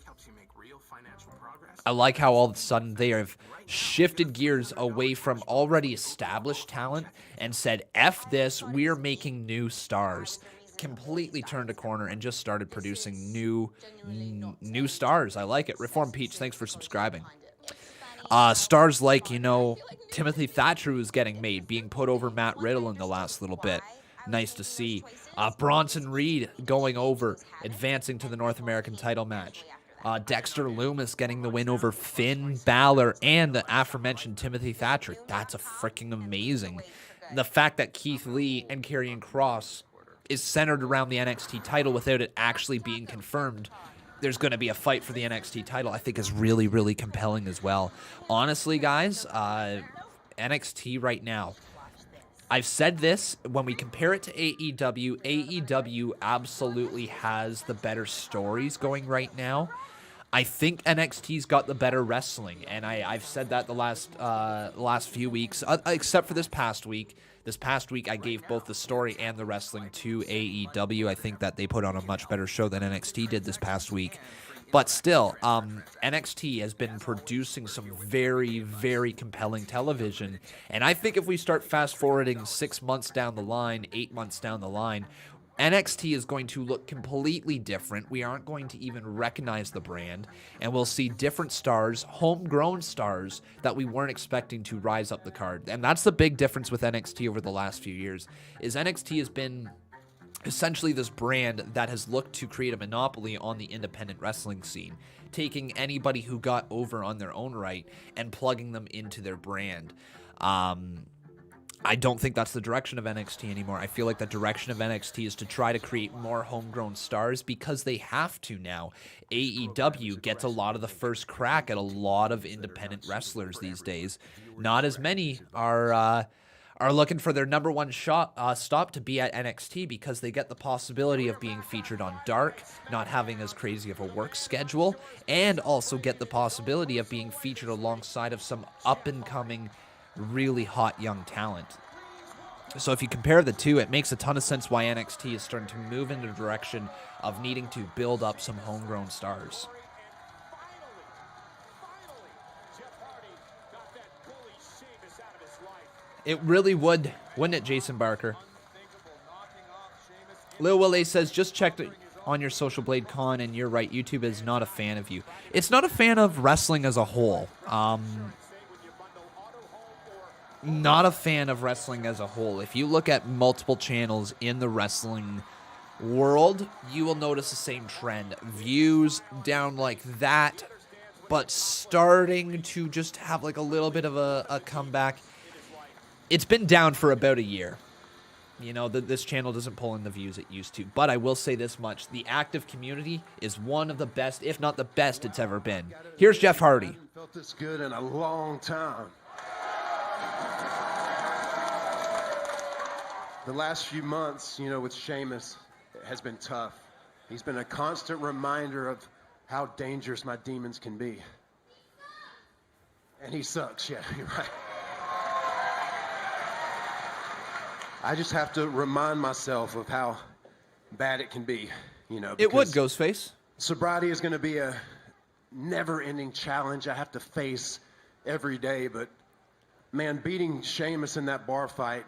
I like how all of a sudden they have shifted gears away from already established talent and said, F this, we're making new stars. Completely turned a corner and just started producing new stars. I like it. Reform Peach, thanks for subscribing. Stars like, you know, Timothy Thatcher who's getting made, being put over Matt Riddle in the last little bit. Nice to see. Bronson Reed going over, advancing to the North American title match. Dexter Lumis getting the win over Finn Balor and the aforementioned Timothy Thatcher. That's a freaking amazing. The fact that Keith Lee and Karrion Kross is centered around the NXT title without it actually being confirmed, there's going to be a fight for the NXT title, I think is really, really compelling as well. Honestly, guys, NXT right now, I've said this, when we compare it to AEW, AEW absolutely has the better stories going right now. I think NXT's got the better wrestling, and I've said that the last few weeks, except for this past week. This past week, I gave both the story and the wrestling to AEW. I think that they put on a much better show than NXT did this past week. But still, NXT has been producing some very, very compelling television. And I think if we start fast-forwarding 6 months down the line, 8 months down the line, NXT is going to look completely different. We aren't going to even recognize the brand, and we'll see different stars, homegrown stars that we weren't expecting to rise up the card. And that's the big difference with NXT over the last few years, is NXT has been essentially this brand that has looked to create a monopoly on the independent wrestling scene, taking anybody who got over on their own right and plugging them into their brand. I don't think that's the direction of NXT anymore. I feel like the direction of NXT is to try to create more homegrown stars because they have to now. AEW gets a lot of the first crack at a lot of independent wrestlers these days. Not as many are looking for their number one stop to be at NXT because they get the possibility of being featured on Dark, not having as crazy of a work schedule, and also get the possibility of being featured alongside of some up-and-coming really hot young talent. So if you compare the two, it makes a ton of sense why NXT is starting to move in the direction of needing to build up some homegrown stars. It really would, wouldn't it, Jason Barker? Lil Willie says, just checked on your Social Blade Con, and you're right, YouTube is not a fan of you. It's not a fan of wrestling as a whole. Not a fan of wrestling as a whole. If you look at multiple channels in the wrestling world, you will notice the same trend. Views down like that, but starting to just have like a little bit of a comeback. It's been down for about a year. You know, this channel doesn't pull in the views it used to. But I will say this much. The active community is one of the best, if not the best it's ever been. Here's Jeff Hardy. I haven't felt this good in a long time. The last few months, you know, with Sheamus, has been tough. He's been a constant reminder of how dangerous my demons can be. And he sucks, yeah, you're right. I just have to remind myself of how bad it can be, you know. It would, Ghostface. Sobriety is going to be a never-ending challenge I have to face every day, but, man, beating Sheamus in that bar fight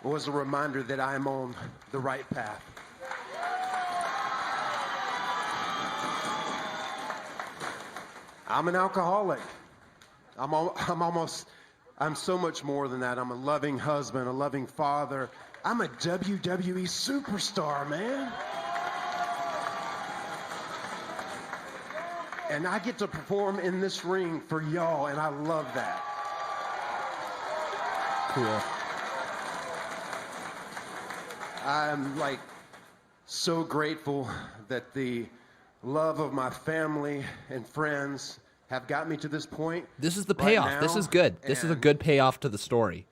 was a reminder that I am on the right path. I'm an alcoholic. I'm so much more than that. I'm a loving husband, a loving father. I'm a WWE superstar, man. And I get to perform in this ring for y'all, and I love that. Cool. I'm like so grateful that the love of my family and friends have got me to this point. This is the payoff. Right now, this is good. This is a good payoff to the story.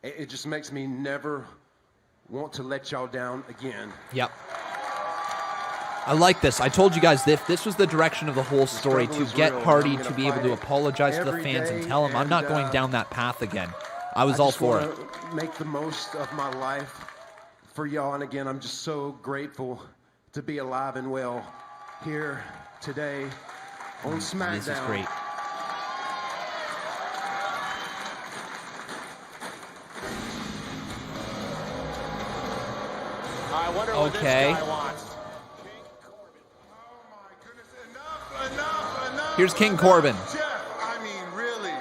It just makes me never want to let y'all down again. Yep. I like this. I told you guys if this was the direction of the whole story, to get Hardy to be able to apologize to the fans and tell him, I'm not going down that path again. I was all for it. Make the most of my life for y'all, and again, I'm just so grateful to be alive and well here today on SmackDown. This is great. I wonder what this guy wants. Here's King Corbin. Jeff, I mean, really,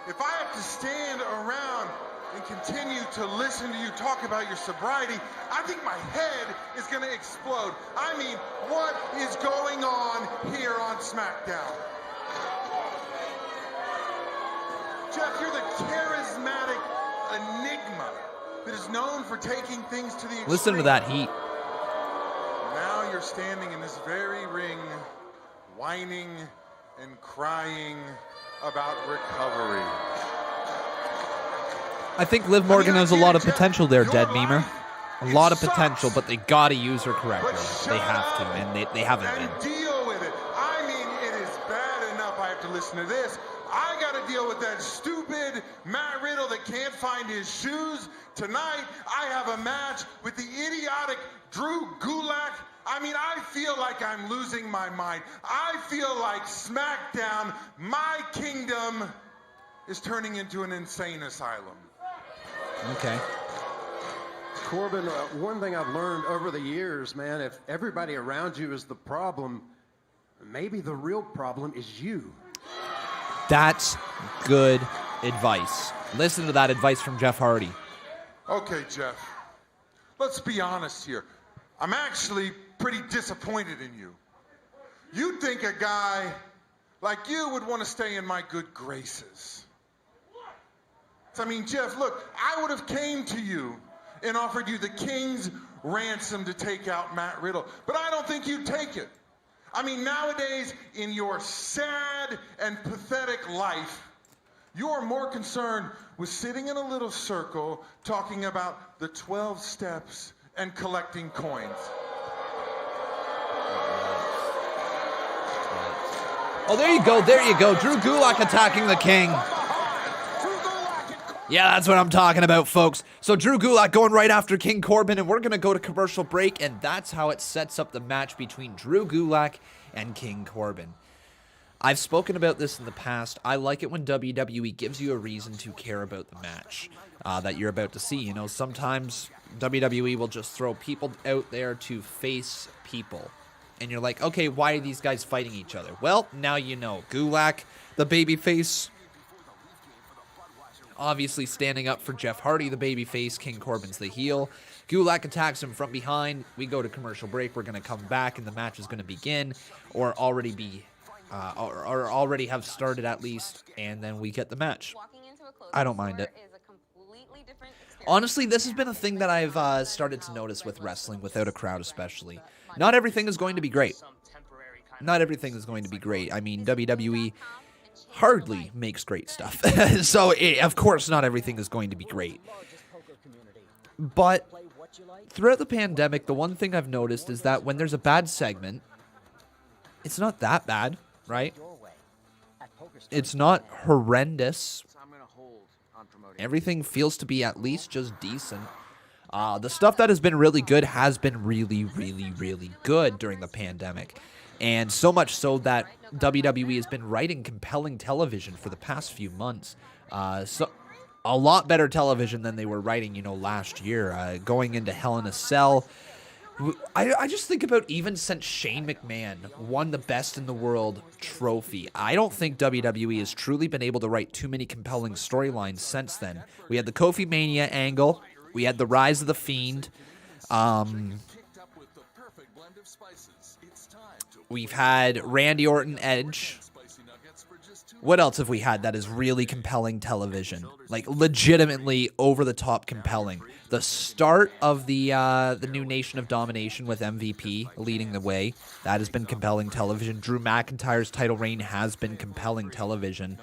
if I have to stand around and continue to listen to you talk about your sobriety, I think my head is going to explode. I mean, what is going on here on SmackDown? Jeff, you're the charismatic enigma that is known for taking things to the extreme. Listen to that heat. Now you're standing in this very ring, whining and crying about recovery. I think Liv Morgan has a lot of potential there, Dead Memer. A lot of potential, but they gotta use her correctly. They have to, and they haven't been. Deal with it. I mean, it is bad enough I have to listen to this. I gotta deal with that stupid Matt Riddle that can't find his shoes. Tonight, I have a match with the idiotic Drew Gulak. I mean, I feel like I'm losing my mind. I feel like SmackDown, my kingdom, is turning into an insane asylum. Okay. Corbin, one thing I've learned over the years, man, if everybody around you is the problem, maybe the real problem is you. That's good advice. Listen to that advice from Jeff Hardy. Okay, Jeff, let's be honest here. I'm actually pretty disappointed in you. You'd think a guy like you would want to stay in my good graces. I mean, Jeff, look, I would have came to you and offered you the king's ransom to take out Matt Riddle, but I don't think you'd take it. I mean, nowadays, in your sad and pathetic life, you are more concerned with sitting in a little circle talking about the 12 steps and collecting coins. Oh, there you go. There you go. Drew Gulak attacking the king. Yeah, that's what I'm talking about, folks. So Drew Gulak going right after King Corbin, and we're going to go to commercial break, and that's how it sets up the match between Drew Gulak and King Corbin. I've spoken about this in the past. I like it when WWE gives you a reason to care about the match that you're about to see. You know, sometimes WWE will just throw people out there to face people. And you're like, okay, why are these guys fighting each other? Well, now you know. Gulak, the babyface, obviously standing up for Jeff Hardy, the babyface. King Corbin's the heel. Gulak attacks him from behind. We go to commercial break. We're going to come back, and the match is going to begin, or already have started at least, and then we get the match. I don't mind it. Honestly, this has been a thing that I've started to notice with wrestling, without a crowd especially. Not everything is going to be great. Not everything is going to be great. I mean, WWE hardly makes great stuff. So, of course, not everything is going to be great. But throughout the pandemic, the one thing I've noticed is that when there's a bad segment, it's not that bad, right? It's not horrendous. Everything feels to be at least just decent. The stuff that has been really good has been really, really, really good during the pandemic. And so much so that WWE has been writing compelling television for the past few months. a lot better television than they were writing, last year. Going into Hell in a Cell, I just think about even since Shane McMahon won the Best in the World trophy, I don't think WWE has truly been able to write too many compelling storylines since then. We had the Kofi Mania angle. We had the Rise of the Fiend. We've had Randy Orton Edge. What else have we had that is really compelling television? Like, legitimately over-the-top compelling. The start of the new Nation of Domination with MVP leading the way. That has been compelling television. Drew McIntyre's title reign has been compelling television.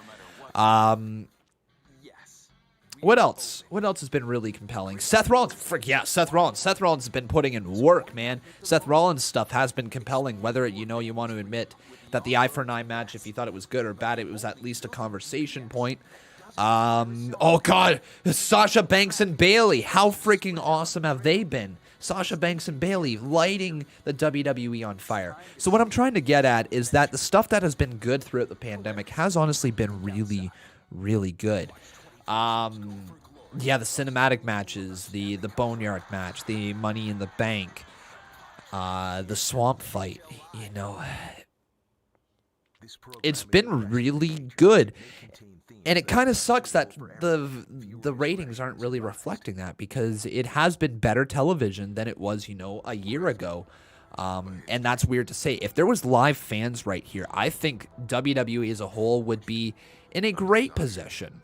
What else? What else has been really compelling? Seth Rollins. Seth Rollins. Seth Rollins has been putting in work, man. Seth Rollins stuff has been compelling. Whether you want to admit that the Eye for an Eye match, if you thought it was good or bad, it was at least a conversation point. Oh, God. Sasha Banks and Bayley. How freaking awesome have they been? Sasha Banks and Bayley lighting the WWE on fire. So what I'm trying to get at is that the stuff that has been good throughout the pandemic has honestly been really, really good. The cinematic matches, the Boneyard match, the Money in the Bank, the Swamp Fight, it's been really good. And it kind of sucks that the ratings aren't really reflecting that, because it has been better television than it was, a year ago. And that's weird to say. If there was live fans right here, I think WWE as a whole would be in a great position.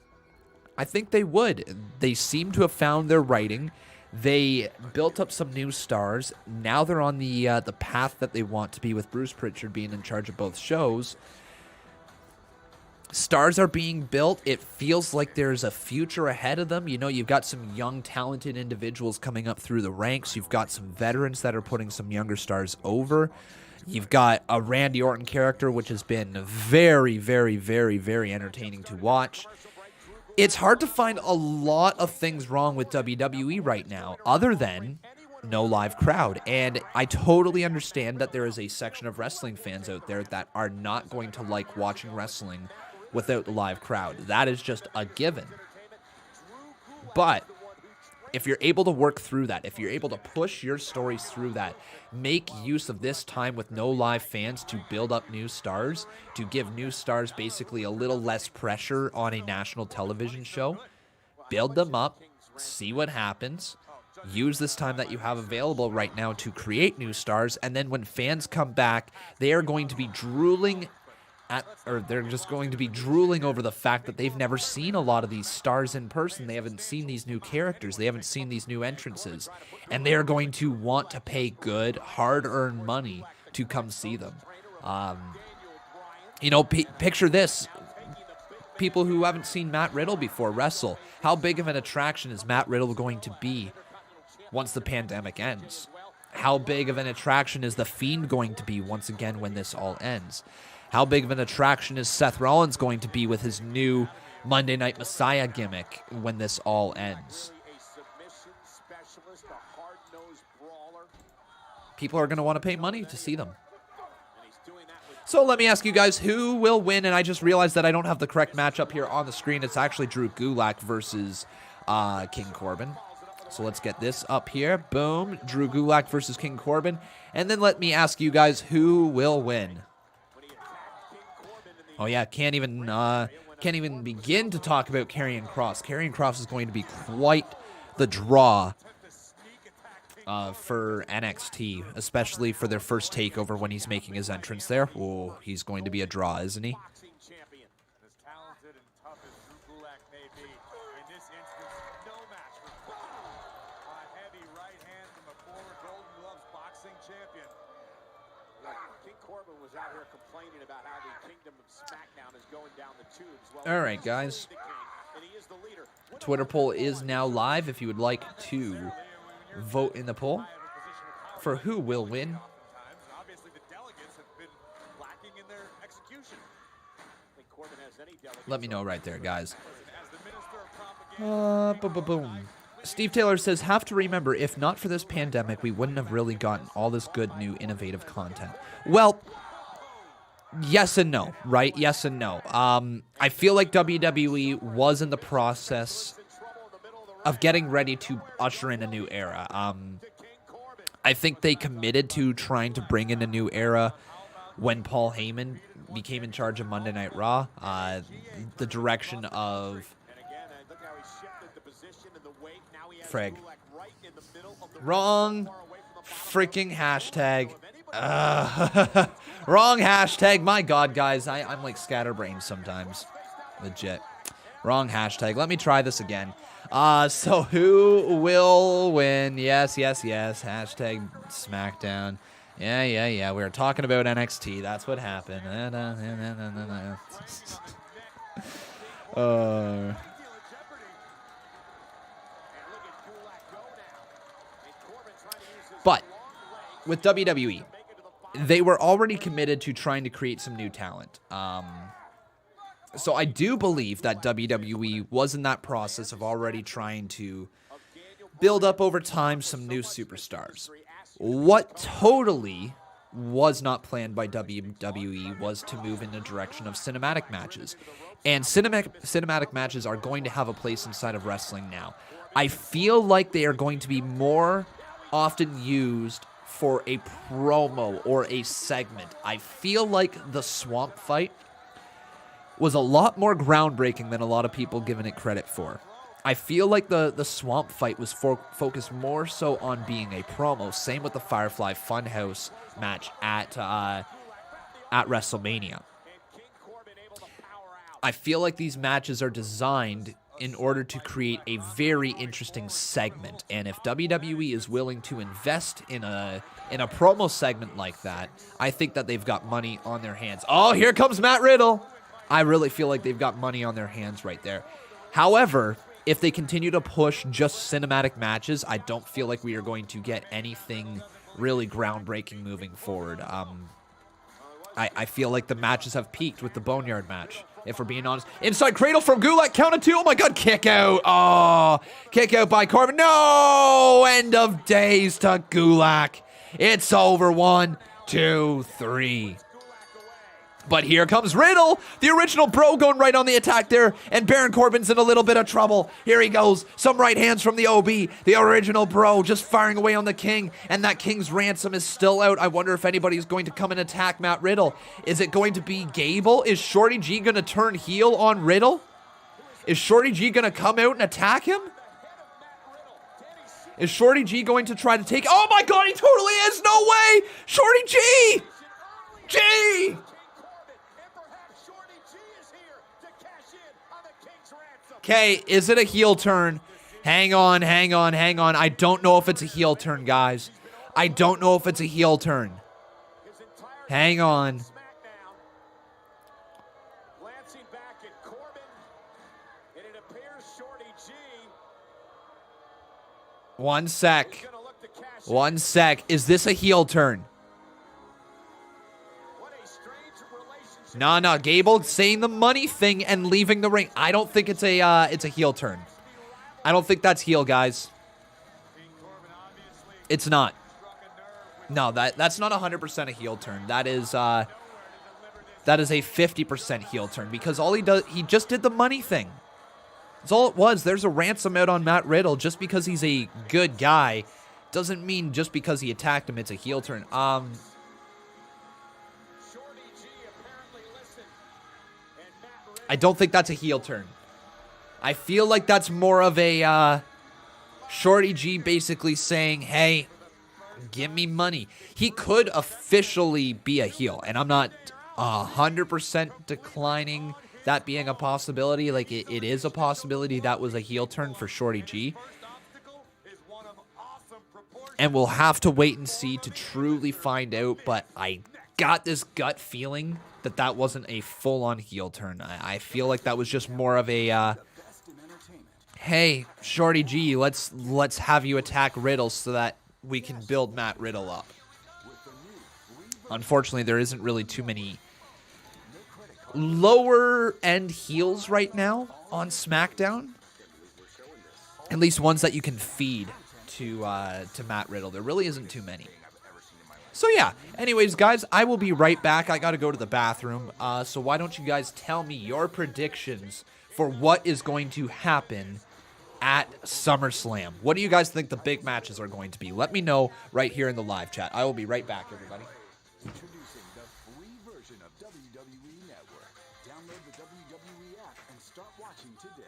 I think they would. They seem to have found their writing. They built up some new stars. Now they're on the path that they want to be, with Bruce Pritchard being in charge of both shows. Stars are being built. It feels like there's a future ahead of them. You've got some young, talented individuals coming up through the ranks. You've got some veterans that are putting some younger stars over. You've got a Randy Orton character, which has been very, very, very, very entertaining to watch. It's hard to find a lot of things wrong with WWE right now, other than no live crowd. And I totally understand that there is a section of wrestling fans out there that are not going to like watching wrestling without the live crowd. That is just a given. But if you're able to work through that, if you're able to push your stories through that, make use of this time with no live fans to build up new stars, to give new stars basically a little less pressure on a national television show, build them up, see what happens, use this time that you have available right now to create new stars, and then when fans come back, they are going to be drooling over the fact that they've never seen a lot of these stars in person. They haven't seen these new characters. They haven't seen these new entrances. And they are going to want to pay good, hard-earned money to come see them. Picture this. People who haven't seen Matt Riddle before wrestle. How big of an attraction is Matt Riddle going to be once the pandemic ends? How big of an attraction is The Fiend going to be once again when this all ends? How big of an attraction is Seth Rollins going to be with his new Monday Night Messiah gimmick when this all ends? People are going to want to pay money to see them. So let me ask you guys, who will win? And I just realized that I don't have the correct matchup here on the screen. It's actually Drew Gulak versus King Corbin. So let's get this up here. Boom. Drew Gulak versus King Corbin. And then let me ask you guys, who will win? Oh yeah, can't even begin to talk about Karrion Kross. Karrion Kross is going to be quite the draw for NXT, especially for their first takeover when he's making his entrance there. Oh, he's going to be a draw, isn't he? All right, guys. Twitter poll is now live. If you would like to vote in the poll for who will win. Let me know right there, guys. Boom. Steve Taylor says, have to remember, if not for this pandemic, we wouldn't have really gotten all this good, new, innovative content. Well, yes and no, right? Yes and no. I feel like WWE was in the process getting ready to usher in a new era. I think they committed to trying to bring in a new era when Paul Heyman became in charge of Monday Night Raw. The direction of Frig. Wrong freaking hashtag. Wrong hashtag. My God, guys, I'm like scatterbrained sometimes. Legit. Wrong hashtag. Let me try this again. So who will win? Yes. Hashtag SmackDown. Yeah. We were talking about NXT. That's what happened. But with WWE, they were already committed to trying to create some new talent. So I do believe that WWE was in that process of already trying to build up over time some new superstars. What totally was not planned by WWE was to move in the direction of cinematic matches. And cinematic matches are going to have a place inside of wrestling now. I feel like they are going to be more often used for a promo or a segment. I feel like the Swamp Fight was a lot more groundbreaking than a lot of people giving it credit for. I feel like the Swamp Fight was focused more so on being a promo. Same with the Firefly Fun House match at WrestleMania. I feel like these matches are designed in order to create a very interesting segment. And if WWE is willing to invest in a promo segment like that, I think that they've got money on their hands. Oh, here comes Matt Riddle. I really feel like they've got money on their hands right there. However, if they continue to push just cinematic matches, I don't feel like we are going to get anything really groundbreaking moving forward. I feel like the matches have peaked with the Boneyard match, if we're being honest. Inside cradle from Gulak, counted 2. Oh my God, kick out. Oh, kick out by Corbin. No, end of days to Gulak. It's over. 1, 2, 3. But here comes Riddle, the original Bro, going right on the attack there, and Baron Corbin's in a little bit of trouble. Here he goes, some right hands from the OB, the original Bro, just firing away on the King, and that King's ransom is still out. I wonder if anybody's going to come and attack Matt Riddle. Is it going to be Gable? Is Shorty G going to turn heel on Riddle? Is Shorty G going to come out and attack him? Is Shorty G going to try to take... Oh my God, he totally is! No way! Shorty G! G! Okay, is it a heel turn? Hang on. I don't know if it's a heel turn, guys. I don't know if it's a heel turn. Hang on. One sec. Is this a heel turn? No, Gable saying the money thing and leaving the ring. I don't think it's a heel turn. I don't think that's heel, guys. It's not. No, that's not 100% a heel turn. That is a 50% heel turn, because all he just did the money thing. That's all it was. There's a ransom out on Matt Riddle. Just because he's a good guy doesn't mean just because he attacked him it's a heel turn. I don't think that's a heel turn. I feel like that's more of a Shorty G basically saying, hey, give me money. He could officially be a heel, and I'm not 100% declining that being a possibility. Like, it is a possibility that was a heel turn for Shorty G. And we'll have to wait and see to truly find out, but I got this gut feeling that wasn't a full-on heel turn. I feel like that was just more of a, hey, Shorty G, let's have you attack Riddle so that we can build Matt Riddle up. Unfortunately, there isn't really too many lower-end heels right now on SmackDown. At least ones that you can feed to Matt Riddle. There really isn't too many. So yeah, anyways, guys, I will be right back. I got to go to the bathroom. So why don't you guys tell me your predictions for what is going to happen at SummerSlam. What do you guys think the big matches are going to be? Let me know right here in the live chat. I will be right back, everybody. Introducing the free version of WWE Network. Download the WWE app and start watching today.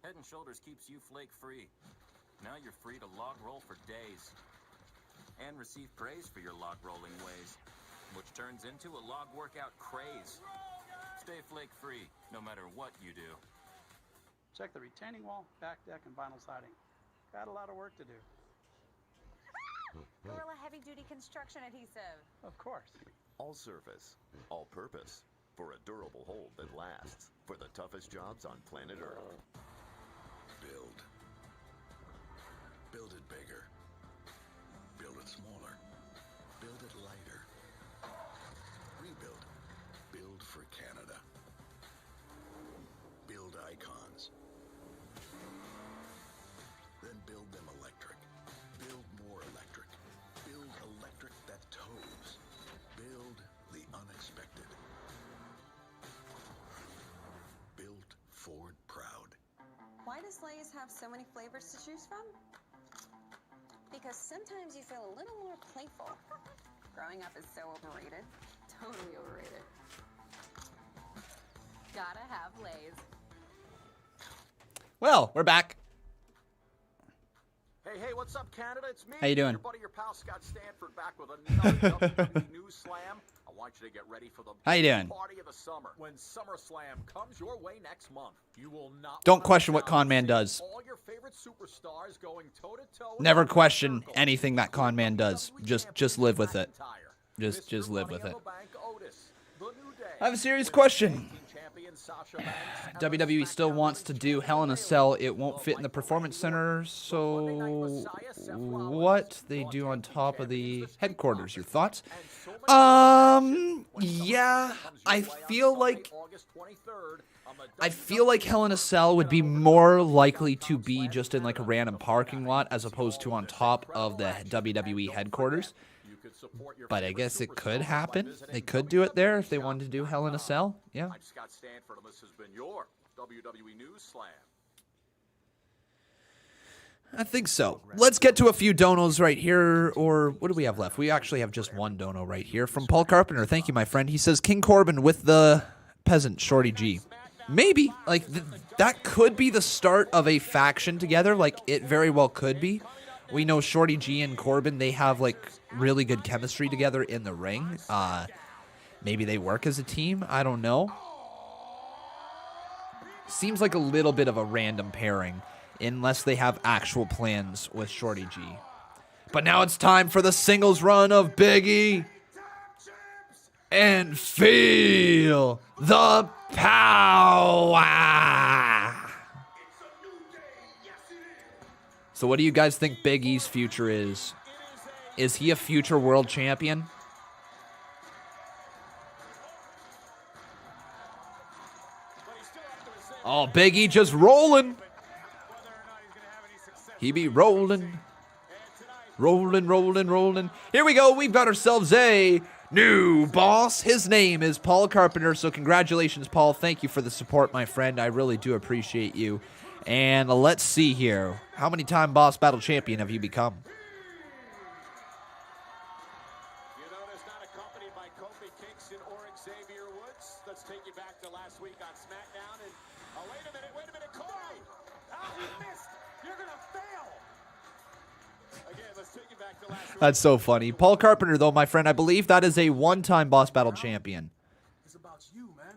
Head & Shoulders keeps you flake-free. Now you're free to log roll for days. And receive praise for your log rolling ways, which turns into a log workout craze. Stay flake-free, no matter what you do. Check the retaining wall, back deck, and vinyl siding. Got a lot of work to do. Gorilla heavy-duty construction adhesive. Of course. All surface, all purpose, for a durable hold that lasts, for the toughest jobs on planet Earth. Build. Build it bigger. Build it smaller. Build it lighter. Rebuild. Build for Canada. Build icons. Then build them electric. Build more electric. Build electric that tows. Build the unexpected. Built Ford proud. Why does Lay's have so many flavors to choose from? Because sometimes you feel a little more playful. Growing up is so overrated. Totally overrated. Gotta have Lay's. Well, we're back. Hey, what's up, Canada? It's me. How you doing? Your buddy, your pal, Scott Stanford, back with another WWE News Slam. I want you to get ready for the How you doing? party of the summer. When SummerSlam comes your way next month, you will not Don't question what Conman does. all your favorite superstars going toe-to-toe. Never question anything that Conman does. Just live with it. Just live with it. I have a serious question. WWE still wants to do Hell in a Cell. It won't fit in the Performance Center, so what they do on top of the headquarters? Your thoughts? Yeah, I feel like Hell in a Cell would be more likely to be just in like a random parking lot as opposed to on top of the WWE headquarters. But I guess it could happen. They could do it there if they wanted to do Hell in a Cell. Yeah. I'm Scott Stanford, and this has been your WWE News Slam. I think so. Let's get to a few donos right here, or what do we have left? We actually have just one dono right here from Paul Carpenter. Thank you, my friend. He says, King Corbin with the peasant Shorty G. Maybe. Like, that could be the start of a faction together. Like, it very well could be. We know Shorty G and Corbin, they have, like, really good chemistry together in the ring. Maybe they work as a team. I don't know. Seems like a little bit of a random pairing, unless they have actual plans with Shorty G. But now it's time for the singles run of Big E. And feel the power. So what do you guys think Big E's future is? Is he a future world champion? Oh, Big E just rolling. He be rolling. Rolling. Here we go. We've got ourselves a new boss. His name is Paul Carpenter. So congratulations, Paul. Thank you for the support, my friend. I really do appreciate you. And let's see here. How many time Boss Battle Champion have you become? You notice not accompanied by Kofi Kingston or Xavier Woods. Let's take you back to last week on SmackDown. And wait a minute, Corey! He missed! You're gonna fail! Again, let's take you back to last week. That's so funny. Paul Carpenter, though, my friend, I believe that is a one-time Boss Battle Champion. It's about you, man.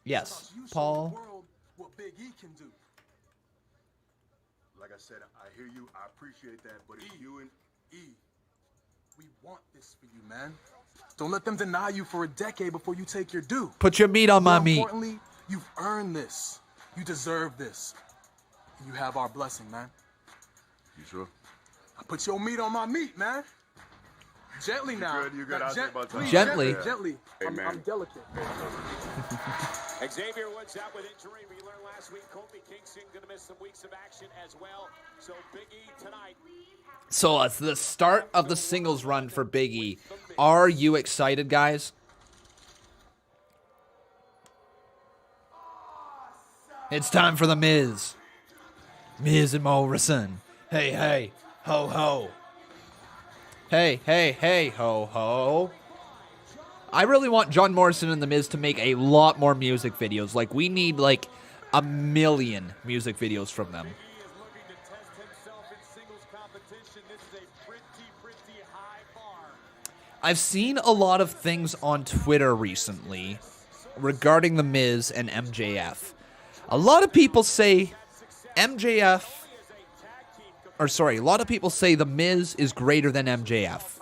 Yes, Paul. What Big E can do. Like I said, I hear you. I appreciate that. But it's you and E, we want this for you, man. Don't let them deny you for a decade before you take your due. Put your meat on my meat. More importantly, you've earned this. You deserve this. You have our blessing, man. You sure? I put your meat on my meat, man. Gently now. You good? I'll take my time. Please, Gently. Gently. Hey, man. I'm delicate. Xavier Woods out with injury. We learned last week Kofi Kingston going to miss some weeks of action as well. So Big E tonight. So it's the start of the singles run for Big E. Are you excited, guys? It's time for the Miz. Miz and Morrison. Hey, hey, ho, ho. Hey, hey, hey, ho, ho. I really want John Morrison and the Miz to make a lot more music videos. Like, we need, like, 1 million music videos from them. I've seen a lot of things on Twitter recently regarding the Miz and MJF. A lot of people say a lot of people say the Miz is greater than MJF.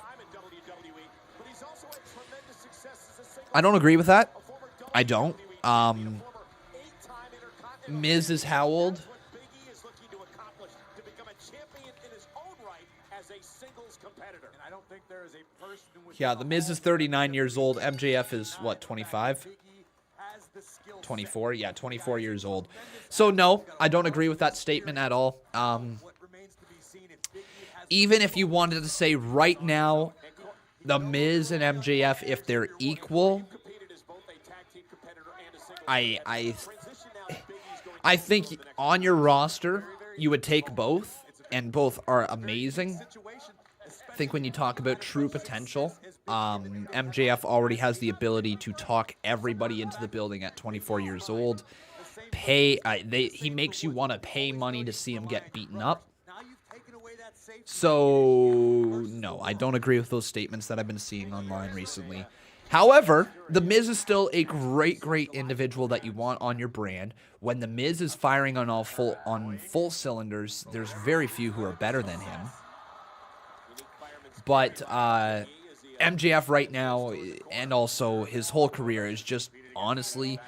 I don't agree with that. I don't. Miz is how old? Yeah, the Miz is 39 years old. MJF is, what, 25? 24? Yeah, 24 years old. So, no, I don't agree with that statement at all. Even if you wanted to say right now, the Miz and MJF, if they're equal, I think on your roster, you would take both, and both are amazing. I think when you talk about true potential, MJF already has the ability to talk everybody into the building at 24 years old. He makes you want to pay money to see him get beaten up. So, no, I don't agree with those statements that I've been seeing online recently. However, The Miz is still a great, great individual that you want on your brand. When The Miz is firing on full cylinders, there's very few who are better than him. But MJF right now, and also his whole career, is just honestly,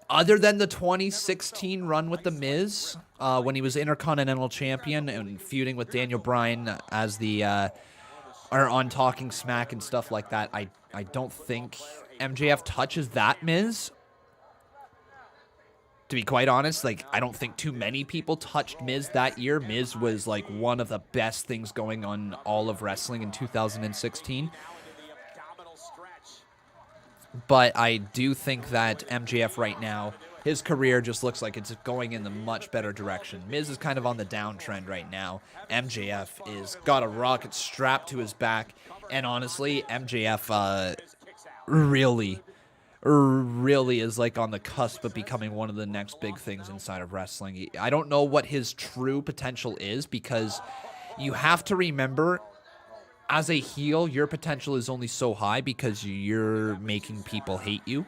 other than the 2016 run with The Miz, when he was Intercontinental Champion and feuding with Daniel Bryan as or on Talking Smack and stuff like that, I don't think MJF touches that Miz. To be quite honest, like, I don't think too many people touched Miz that year. Miz was, like, one of the best things going on all of wrestling in 2016. But I do think that MJF right now, his career just looks like it's going in the much better direction. Miz is kind of on the downtrend right now. MJF is got a rocket strapped to his back. And honestly, MJF really is like on the cusp of becoming one of the next big things inside of wrestling. I don't know what his true potential is, because you have to remember, as a heel, your potential is only so high because you're making people hate you,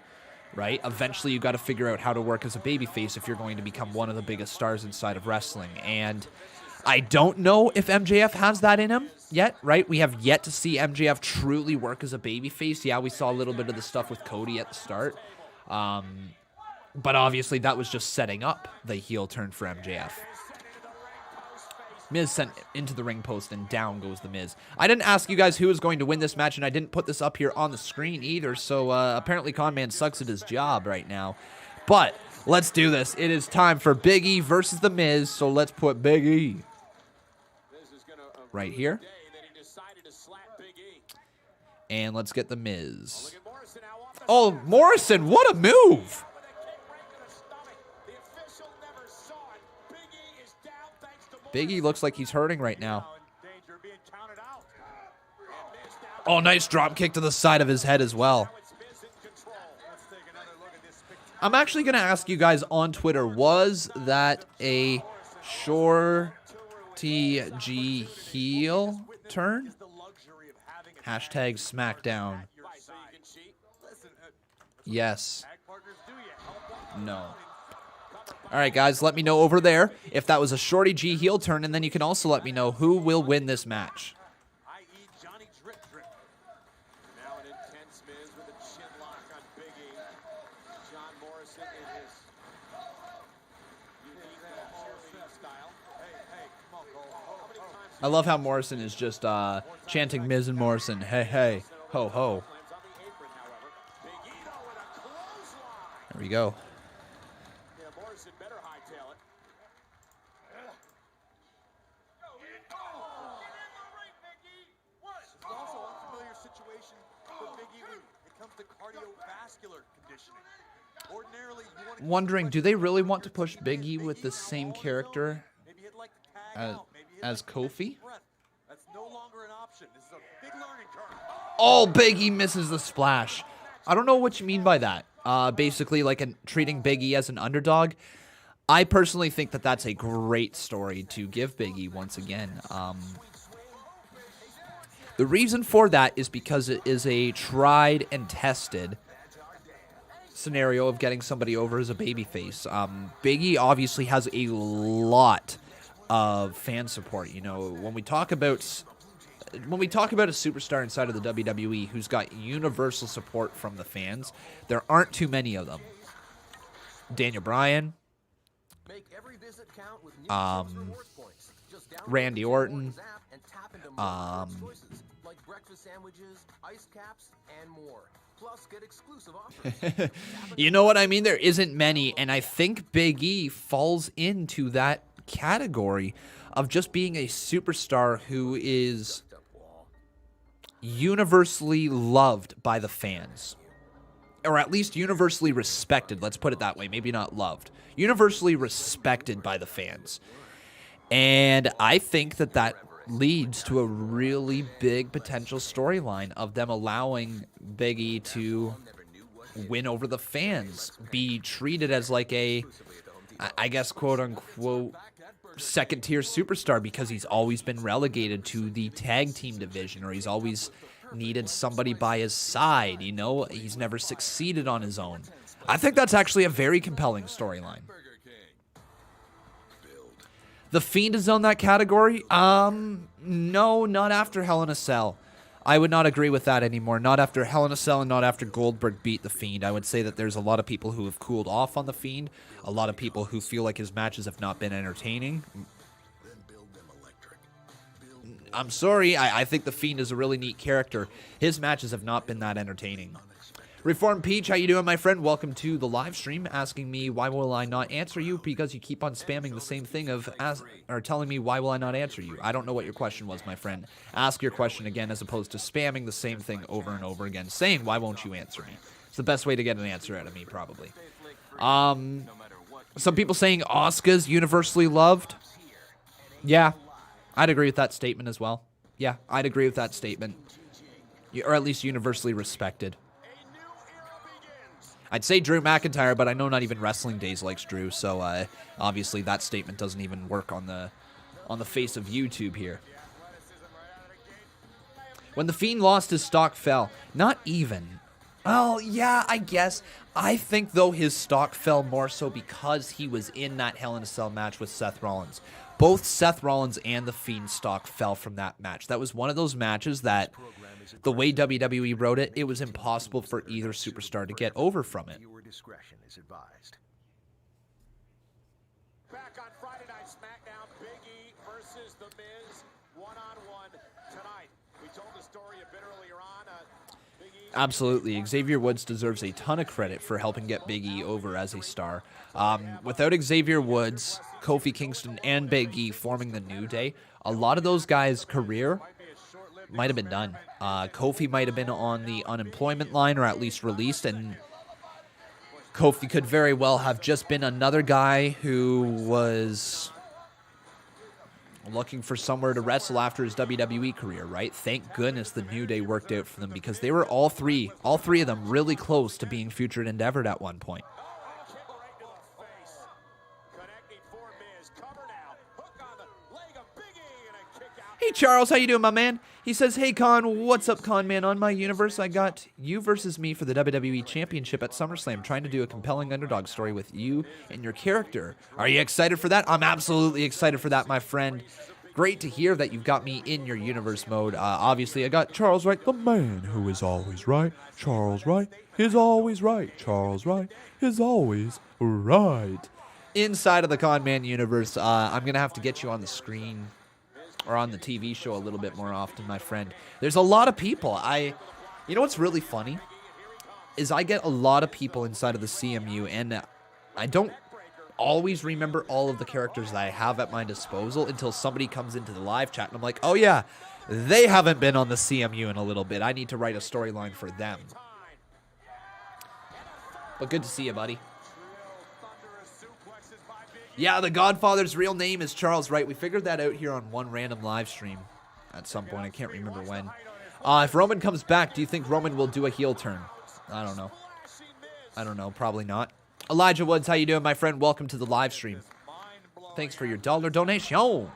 right? Eventually, you got to figure out how to work as a babyface if you're going to become one of the biggest stars inside of wrestling. And I don't know if MJF has that in him yet, right? We have yet to see MJF truly work as a babyface. Yeah, we saw a little bit of the stuff with Cody at the start. But obviously, that was just setting up the heel turn for MJF. Miz sent into the ring post, and down goes the Miz. I didn't ask you guys who was going to win this match, and I didn't put this up here on the screen either, so apparently Conman sucks at his job right now. But let's do this. It is time for Big E versus the Miz, so let's put Big E right here. And let's get the Miz. Oh, Morrison, what a move! Big E looks like he's hurting right now. Oh, nice drop kick to the side of his head as well. I'm actually going to ask you guys on Twitter, was that a Shorty G heel turn? Hashtag Smackdown. Yes. No. All right, guys, let me know over there if that was a Shorty G heel turn, and then you can also let me know who will win this match. I love how Morrison is just chanting Miz and Morrison, hey, hey, ho, ho. There we go. Yeah, Morrison better hightail it. This is also an unfamiliar situation for Big E when it comes to cardiovascular conditioning. Ordinarily, you want to Wondering, do they really want to push Big E with the same character as Kofi? That's no longer an option. This is a big learning curve. Oh, Big E misses the splash. I don't know what you mean by that. Basically, like treating Big E as an underdog. I personally think that that's a great story to give Big E once again. The reason for that is because it is a tried and tested scenario of getting somebody over as a babyface. Big E obviously has a lot of fan support. You know, when we talk about a superstar inside of the WWE who's got universal support from the fans, there aren't too many of them. Daniel Bryan, Randy Orton, like breakfast sandwiches, ice caps, and more. Plus, get exclusive offers. You know what I mean? There isn't many, and I think Big E falls into that category of just being a superstar who is universally loved by the fans. Or at least universally respected. Let's put it that way. Maybe not loved. Universally respected by the fans. And I think that that leads to a really big potential storyline of them allowing Big E to win over the fans. Be treated as like a, I guess, quote-unquote, second-tier superstar because he's always been relegated to the tag team division, or he's always needed somebody by his side, you know? He's never succeeded on his own. I think that's actually a very compelling storyline. The Fiend is on that category? No, not after Hell in a Cell. I would not agree with that anymore. Not after Hell in a Cell and not after Goldberg beat The Fiend. I would say that there's a lot of people who have cooled off on The Fiend. A lot of people who feel like his matches have not been entertaining. I'm sorry, I think The Fiend is a really neat character. His matches have not been that entertaining. Reformed Peach, how you doing, my friend? Welcome to the live stream. Asking me why will I not answer you because you keep on spamming the same thing or telling me why will I not answer you. I don't know what your question was, my friend. Ask your question again as opposed to spamming the same thing over and over again, saying why won't you answer me. It's the best way to get an answer out of me, probably. Some people saying Asuka's universally loved. Yeah, I'd agree with that statement as well. Yeah, I'd agree with that statement. Or at least universally respected. I'd say Drew McIntyre, but I know not even Wrestling Days likes Drew, so obviously that statement doesn't even work on the face of YouTube here. When The Fiend lost, his stock fell. Not even. Oh, yeah, I guess. I think, though, his stock fell more so because he was in that Hell in a Cell match with Seth Rollins. Both Seth Rollins and The Fiend stock fell from that match. That was one of those matches that, the way WWE wrote it, it was impossible for either superstar to get over from it. Your discretion is advised. Back on Friday Night SmackDown, Big E versus The Miz, one-on-one tonight. We told the story a bit earlier on. Big E... Absolutely. Xavier Woods deserves a ton of credit for helping get Big E over as a star. Without Xavier Woods, Kofi Kingston, and Big E forming the New Day, a lot of those guys' career might have been done. Kofi might have been on the unemployment line or at least released, and Kofi could very well have just been another guy who was looking for somewhere to wrestle after his WWE career, right? Thank goodness the New Day worked out for them because they were all three of them really close to being featured endeavored at one point. Hey Charles, how you doing, my man? He says, hey Con, what's up, Con Man? On my universe, I got you versus me for the WWE Championship at SummerSlam, trying to do a compelling underdog story with you and your character. Are you excited for that? I'm absolutely excited for that, my friend. Great to hear that you've got me in your universe mode. Obviously, I got Charles Wright, the man who is always right. Charles Wright is always right. Charles Wright is always right. Inside of the Con Man universe, I'm going to have to get you on the screen or on the TV show a little bit more often, my friend. There's a lot of people. You know what's really funny? Is I get a lot of people inside of the CMU, and I don't always remember all of the characters that I have at my disposal until somebody comes into the live chat, and I'm like, oh yeah, they haven't been on the CMU in a little bit. I need to write a storyline for them. But good to see you, buddy. Yeah, the Godfather's real name is Charles Wright. We figured that out here on one random live stream at some point. I can't remember when. If Roman comes back, do you think Roman will do a heel turn? I don't know. I don't know. Probably not. Elijah Woods, how you doing, my friend? Welcome to the live stream. Thanks for your $1 donation.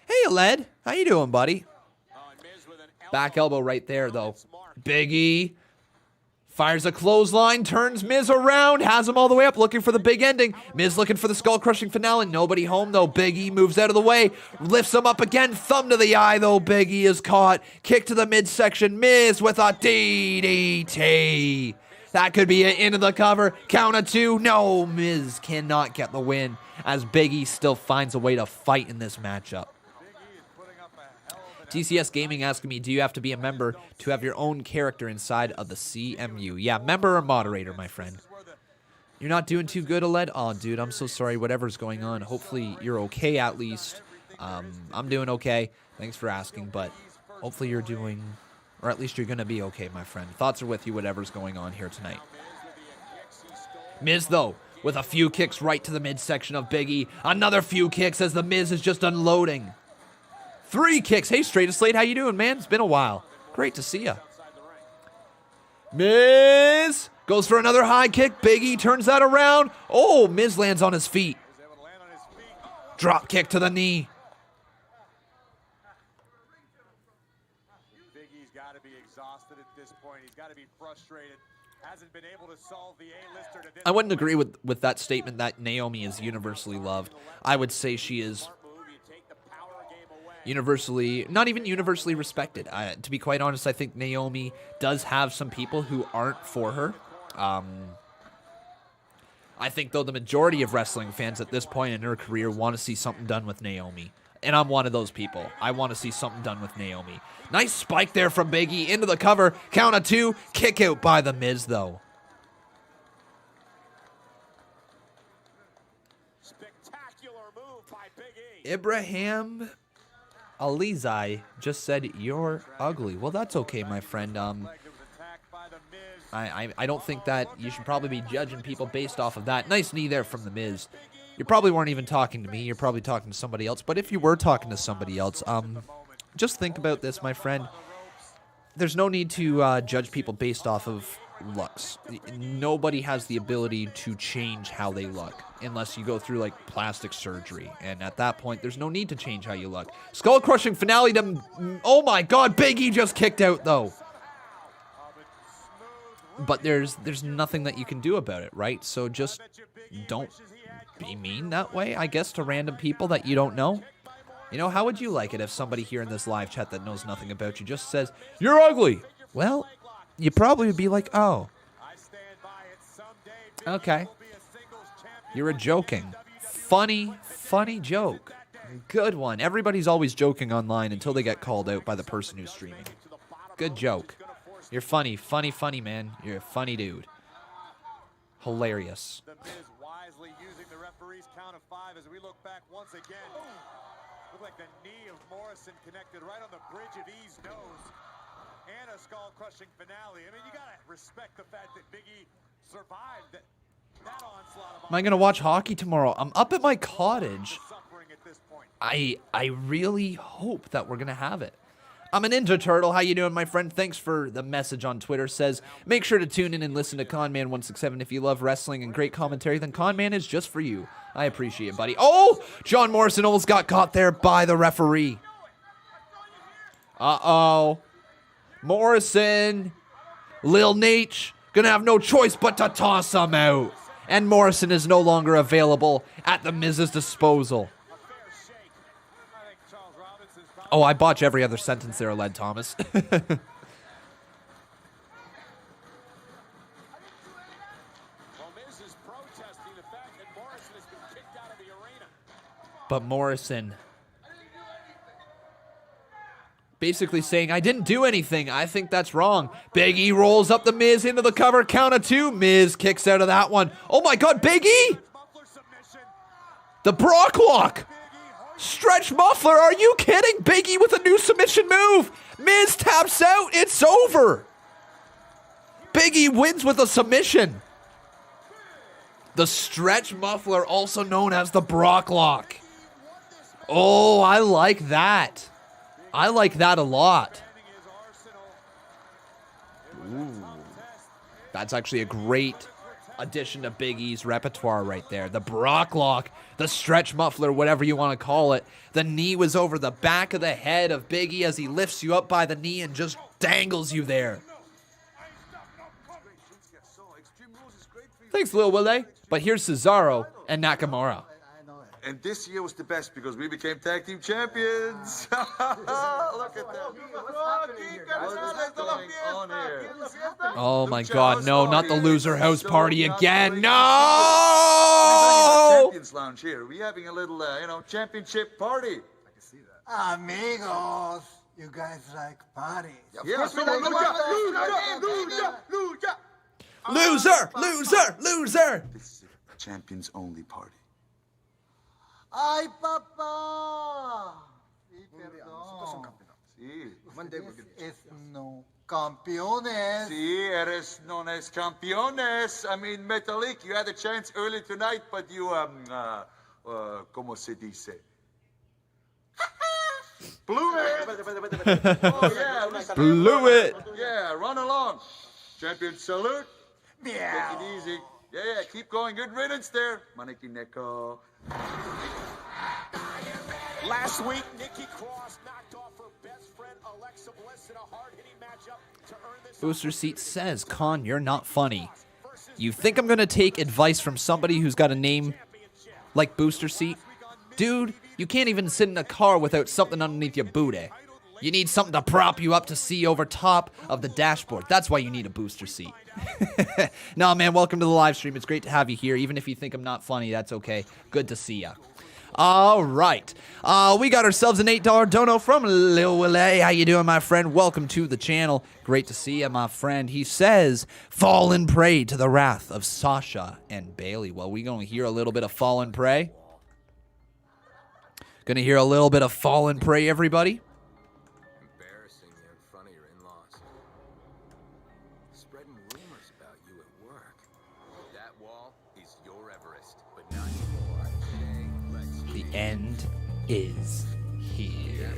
Hey, Aled. How you doing, buddy? Back elbow right there, though. Big E fires a clothesline, turns Miz around, has him all the way up, looking for the big ending. Miz looking for the skull-crushing finale. Nobody home, though. Big E moves out of the way, lifts him up again. Thumb to the eye, though. Big E is caught. Kick to the midsection. Miz with a DDT. That could be it. Into the cover. Count of 2. No, Miz cannot get the win, as Big E still finds a way to fight in this matchup. TCS Gaming asking me, do you have to be a member to have your own character inside of the CMU? Yeah, member or moderator, my friend. You're not doing too good, Aled? Oh, dude, I'm so sorry. Whatever's going on, hopefully you're okay at least. I'm doing okay. Thanks for asking, but hopefully you're doing, or at least you're going to be okay, my friend. Thoughts are with you, whatever's going on here tonight. Miz, though, with a few kicks right to the midsection of Big E. Another few kicks as the Miz is just unloading. 3 kicks. Hey, Straight to Slate, how you doing, man? It's been a while. Great to see ya. Miz goes for another high kick. Big E turns that around. Oh, Miz lands on his feet. Drop kick to the knee. Big E's got to be exhausted at this point. He's got to be frustrated. Hasn't been able to solve the A-lister to this. I wouldn't agree with that statement that Naomi is universally loved. I would say she is universally, not even universally respected. To be quite honest, I think Naomi does have some people who aren't for her. I think, though, the majority of wrestling fans at this point in her career want to see something done with Naomi. And I'm one of those people. I want to see something done with Naomi. Nice spike there from Big E into the cover. Count of 2. Kick out by The Miz, though. Spectacular move by Big E. Ibrahim Alizai just said, you're ugly. Well, that's okay, my friend. I don't think that you should probably be judging people based off of that. Nice knee there from The Miz. You probably weren't even talking to me. You're probably talking to somebody else. But if you were talking to somebody else, just think about this, my friend. There's no need to judge people based off of looks. Nobody has the ability to change how they look unless you go through like plastic surgery, and at that point there's no need to change how you look. Skull crushing finale to, oh my god, Big E just kicked out though. But there's nothing that you can do about it, right? So just don't be mean that way, I guess, to random people that you don't know. You know, how would you like it if somebody here in this live chat that knows nothing about you just says, you're ugly? Well, you probably would be like, oh, okay. You were joking. Funny joke. Good one. Everybody's always joking online until they get called out by the person who's streaming. Good joke. You're funny, man. You're a funny dude. Hilarious. The Miz wisely using the referee's count of 5 as we look back once again. Looked like the knee of Morrison connected right on the bridge of E's nose. And a skull-crushing finale. I mean, you gotta respect the fact that Big E survived that onslaught. Am I gonna watch hockey tomorrow? I'm up at my cottage. I really hope that we're gonna have it. I'm a Ninja Turtle. How you doing, my friend? Thanks for the message on Twitter. Says, make sure to tune in and listen to Conman167. If you love wrestling and great commentary, then Conman is just for you. I appreciate it, buddy. Oh! John Morrison almost got caught there by the referee. Uh-oh. Morrison. Lil Nate gonna have no choice but to toss him out. And Morrison is no longer available at the Miz's disposal. Oh, I botch every other sentence there, Led Thomas. Well, Miz is protesting the fact that Morrison has been kicked out of the arena. But Morrison basically saying, I didn't do anything. I think that's wrong. Big E rolls up the Miz into the cover. Count of 2. Miz kicks out of that one. Oh my God, Big E! The Brock Lock! Stretch muffler, are you kidding? Big E with a new submission move. Miz taps out. It's over. Big E wins with a submission. The stretch muffler, also known as the Brock Lock. Oh, I like that. I like that a lot. Ooh. That's actually a great addition to Big E's repertoire right there. The Brock Lock, the stretch muffler, whatever you want to call it. The knee was over the back of the head of Big E as he lifts you up by the knee and just dangles you there. Thanks, Lil Willie. But here's Cesaro and Nakamura. And this year was the best because we became tag team champions. Look at that. What's going on here? Oh my God, no, not the Loser House Party again. No! Champions Lounge here. We're having a little, championship party. I can see that. Amigos, you guys like parties. Yeah, so Loser! Loser! Loser! This is a champions only party. Ay, papá. Sí, perdón. Sí. Es no campeones. Sí, eres non es campeones. I mean, Metalik, you had a chance early tonight, but you, ¿cómo se dice? Blew it. Oh, yeah. Blew it. Yeah, run along. Champion salute. Yeah. Take it easy. Yeah, keep going. Good riddance there. Maneki Neko. Last week, Nikki Cross knocked off her best friend Alexa Bliss in a hard-hitting matchup to earn this. Booster Seat says, Con, you're not funny. You think I'm going to take advice from somebody who's got a name like Booster Seat? Dude, you can't even sit in a car without something underneath your booty. You need something to prop you up to see over top of the dashboard. That's why you need a booster seat. No, man, welcome to the live stream. It's great to have you here. Even if you think I'm not funny, that's okay. Good to see ya. All right. We got ourselves an $8 dono from Lil Willie. How you doing, my friend? Welcome to the channel. Great to see you, my friend. He says, fall and pray to the wrath of Sasha and Bayley. Well, we going to hear a little bit of fall and pray. Going to hear a little bit of fall and pray, everybody. Embarrassing you in front of your in-laws. Spreading rumors about you at work. That wall is your Everest, but not anymore. Today, let's The end is here.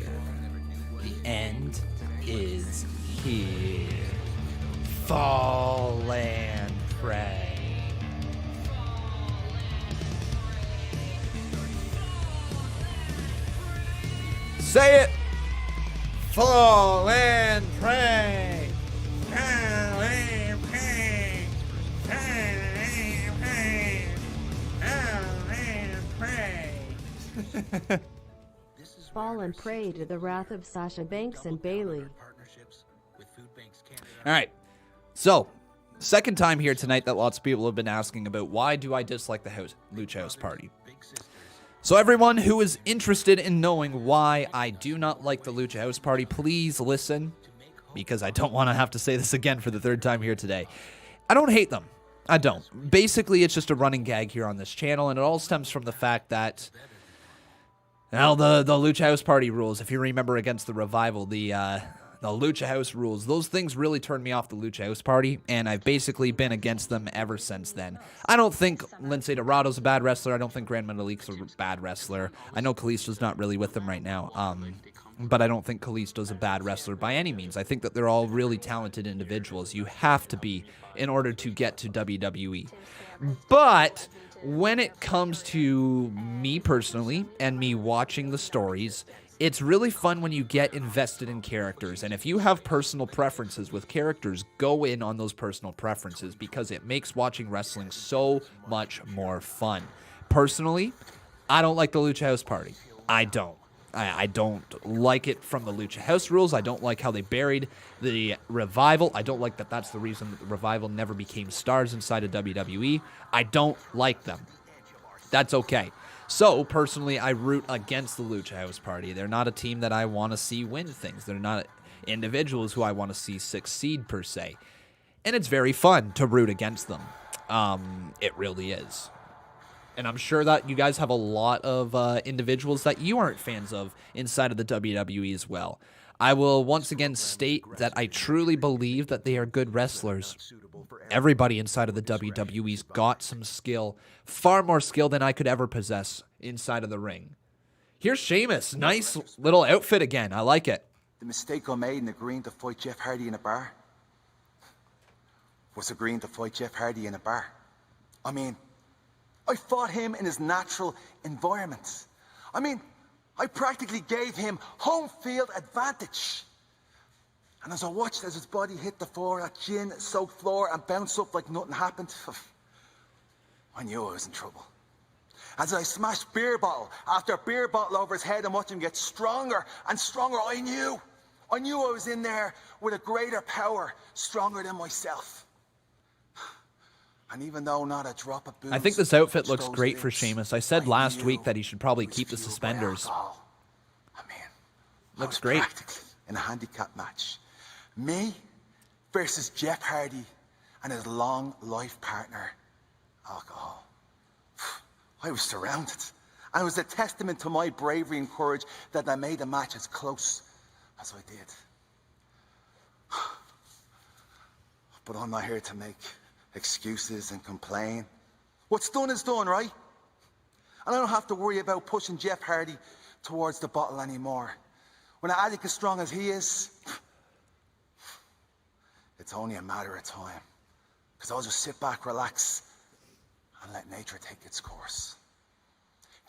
The end is here. Fall and pray. Say it. Fall and pray. Fall and pray. Fall and pray. Fall and pray to the wrath of Sasha Banks and Bayley. All right. So, second time here tonight that lots of people have been asking about why do I dislike the Lucha House Party. So everyone who is interested in knowing why I do not like the Lucha House Party, please listen, because I don't want to have to say this again for the third time here today. I don't hate them. I don't. Basically, it's just a running gag here on this channel, and it all stems from the fact that, well, the Lucha House Party rules, if you remember against the Revival, the Lucha House rules, those things really turned me off the Lucha House Party, and I've basically been against them ever since then. I don't think Lince Dorado's a bad wrestler. I don't think Gran Metalik's a bad wrestler. I know Kalisto's not really with them right now, but I don't think Kalisto's a bad wrestler by any means. I think that they're all really talented individuals. You have to be in order to get to WWE. But when it comes to me personally and me watching the stories, it's really fun when you get invested in characters, and if you have personal preferences with characters, go in on those personal preferences because it makes watching wrestling so much more fun. Personally, I don't like the Lucha House Party. I don't. I don't like it from the Lucha House rules. I don't like how they buried the Revival. I don't like that that's the reason that the Revival never became stars inside of WWE. I don't like them. That's okay. So, personally, I root against the Lucha House Party. They're not a team that I want to see win things. They're not individuals who I want to see succeed, per se. And it's very fun to root against them. It really is. And I'm sure that you guys have a lot of individuals that you aren't fans of inside of the WWE as well. I will once again state that I truly believe that they are good wrestlers. Everybody inside of the WWE's got some skill, far more skill than I could ever possess inside of the ring. Here's Sheamus. Nice little outfit again. I like it. The mistake I made in agreeing to fight Jeff Hardy in a bar was agreeing to fight Jeff Hardy in a bar. I mean, I fought him in his natural environment. I mean, I practically gave him home field advantage. And as I watched as his body hit the floor, that gin-soaked floor, and bounced up like nothing happened, I knew I was in trouble. As I smashed beer bottle after beer bottle over his head and watched him get stronger and stronger, I knew I was in there with a greater power, stronger than myself. And even though not a drop of booze, I think this outfit looks great for Sheamus. I said last week that he should probably keep the suspenders. Looks great. In a handicap match. Me versus Jeff Hardy and his long life partner, alcohol. I was surrounded. And it was a testament to my bravery and courage that I made the match as close as I did. But I'm not here to make excuses and complain. What's done is done, right? And I don't have to worry about pushing Jeff Hardy towards the bottle anymore. When an addict as strong as he is, it's only a matter of time. Because I'll just sit back, relax, and let nature take its course.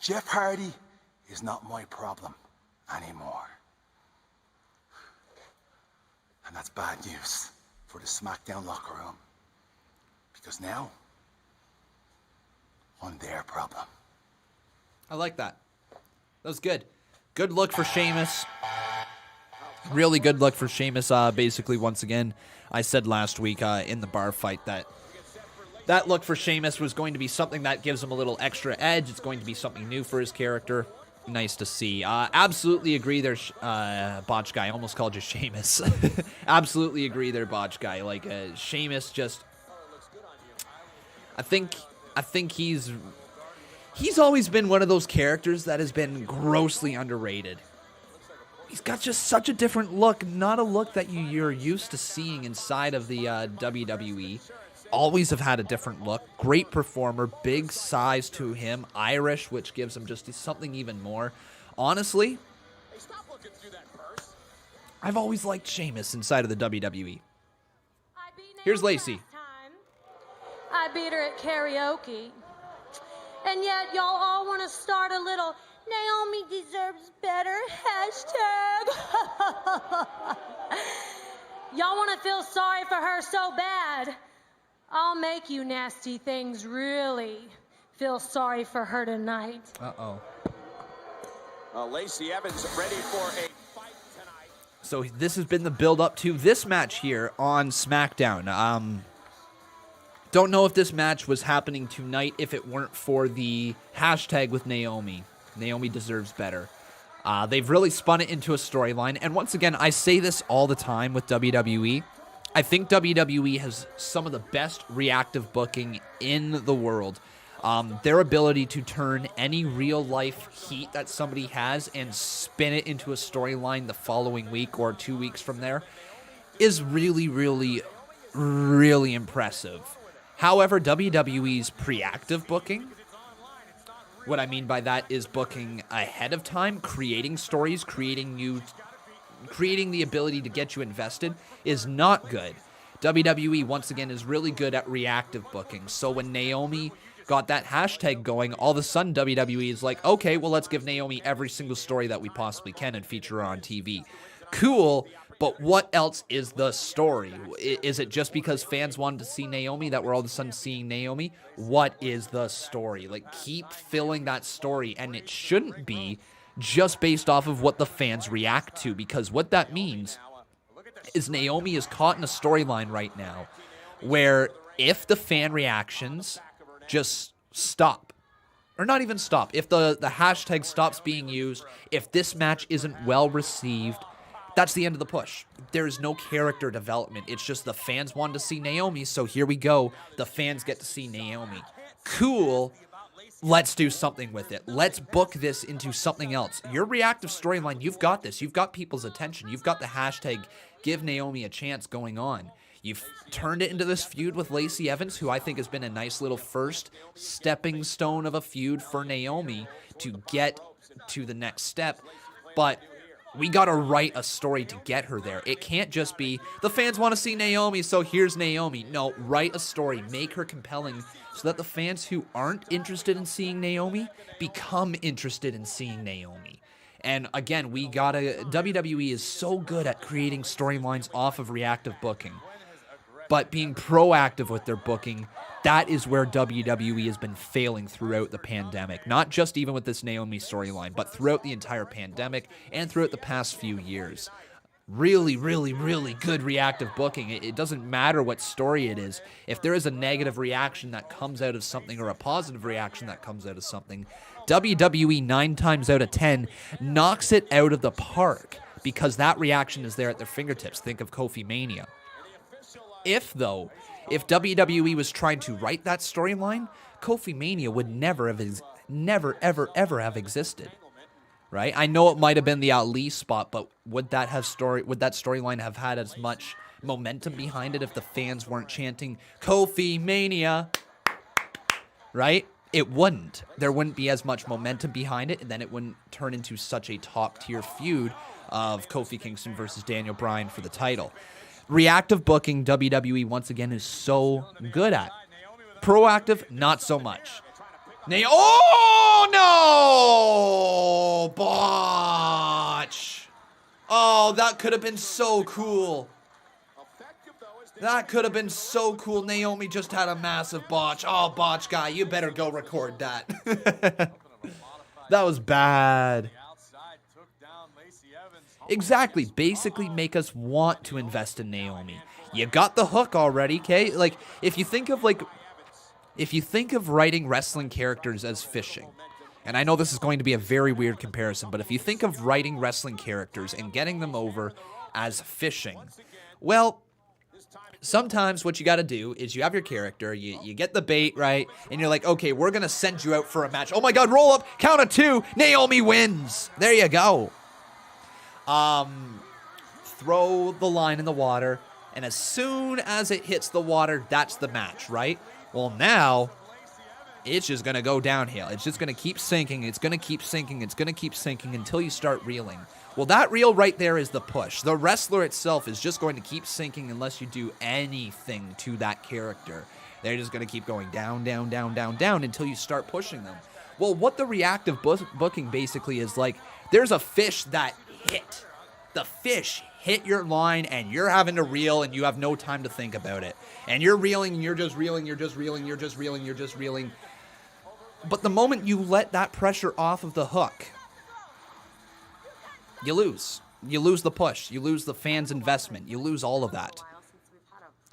Jeff Hardy is not my problem anymore. And that's bad news for the SmackDown locker room. Because now, I'm their problem. I like that. That was good. Good look for Sheamus. Really good look for Sheamus. Basically, once again, I said last week in the bar fight that look for Sheamus was going to be something that gives him a little extra edge. It's going to be something new for his character. Nice to see. Absolutely agree there, Botch Guy. I almost called you Sheamus. Absolutely agree there, Botch Guy. Like, Sheamus just... I think he's always been one of those characters that has been grossly underrated. He's got just such a different look, not a look that you're used to seeing inside of the WWE. Always have had a different look. Great performer, big size to him, Irish, which gives him just something even more. Honestly, I've always liked Sheamus inside of the WWE. Here's Lacey. I beat her at karaoke. And yet y'all all want to start a little Naomi deserves better hashtag. Y'all want to feel sorry for her so bad. I'll make you nasty things really feel sorry for her tonight. Uh-oh. Lacey Evans ready for a fight tonight. So this has been the build-up to this match here on SmackDown. Don't know if this match was happening tonight if it weren't for the hashtag with Naomi. Naomi deserves better. They've really spun it into a storyline. And once again, I say this all the time with WWE. I think WWE has some of the best reactive booking in the world. Their ability to turn any real-life heat that somebody has and spin it into a storyline the following week or 2 weeks from there is really, really, really impressive. However, WWE's preactive booking, what I mean by that is booking ahead of time, creating stories, creating the ability to get you invested, is not good. WWE, once again, is really good at reactive booking. So when Naomi got that hashtag going, all of a sudden WWE is like, okay, well, let's give Naomi every single story that we possibly can and feature her on TV. Cool. But what else is the story? Is it just because fans wanted to see Naomi that we're all of a sudden seeing Naomi? What is the story? Like, keep filling that story, and it shouldn't be just based off of what the fans react to, because what that means is Naomi is caught in a storyline right now where if the fan reactions just stop, or not even stop, if the hashtag stops being used, if this match isn't well received, that's the end of the push. There is no character development. It's just the fans wanted to see Naomi, so here we go. The fans get to see Naomi. Cool. Let's do something with it. Let's book this into something else. Your reactive storyline, you've got this. You've got people's attention. You've got the hashtag give Naomi a chance going on. You've turned it into this feud with Lacey Evans, who I think has been a nice little first stepping stone of a feud for Naomi to get to the next step. But we got to write a story to get her there. It can't just be, the fans want to see Naomi, so here's Naomi. No, write a story. Make her compelling so that the fans who aren't interested in seeing Naomi become interested in seeing Naomi. And again, WWE is so good at creating storylines off of reactive booking. But being proactive with their booking, that is where WWE has been failing throughout the pandemic. Not just even with this Naomi storyline, but throughout the entire pandemic and throughout the past few years. Really, really, really good reactive booking. It doesn't matter what story it is. If there is a negative reaction that comes out of something or a positive reaction that comes out of something, WWE 9 times out of 10 knocks it out of the park because that reaction is there at their fingertips. Think of Kofi Mania. If WWE was trying to write that storyline, Kofi Mania would never, ever have existed. Right? I know it might have been the Ali spot, but would that storyline have had as much momentum behind it if the fans weren't chanting Kofi Mania? Right? It wouldn't. There wouldn't be as much momentum behind it, and then it wouldn't turn into such a top-tier feud of Kofi Kingston versus Daniel Bryan for the title. Reactive booking, WWE once again is so good at. Proactive, not so much. Oh, no! Botch! Oh, that could have been so cool. That could have been so cool. Naomi just had a massive botch. Oh, botch guy, you better go record that. That was bad. Exactly. Basically make us want to invest in Naomi. You got the hook already, okay? Like, if you think of writing wrestling characters as fishing, and I know this is going to be a very weird comparison, but if you think of writing wrestling characters and getting them over as fishing, well, sometimes what you got to do is you have your character, you get the bait, right? And you're like, okay, we're going to send you out for a match. Oh my God, roll up, count of 2, Naomi wins. There you go. Throw the line in the water, and as soon as it hits the water, that's the match, right? Well, now, it's just going to go downhill. It's just going to keep sinking. It's going to keep sinking. It's going to keep sinking until you start reeling. Well, that reel right there is the push. The wrestler itself is just going to keep sinking unless you do anything to that character. They're just going to keep going down, down, down, down, down until you start pushing them. Well, what the reactive booking basically is like, there's a fish that hit. The fish hit your line and you're having to reel and you have no time to think about it. And you're reeling and you're just reeling, you're just reeling, you're just reeling, you're just reeling. But the moment you let that pressure off of the hook, you lose. You lose the push. You lose the fans' investment. You lose all of that.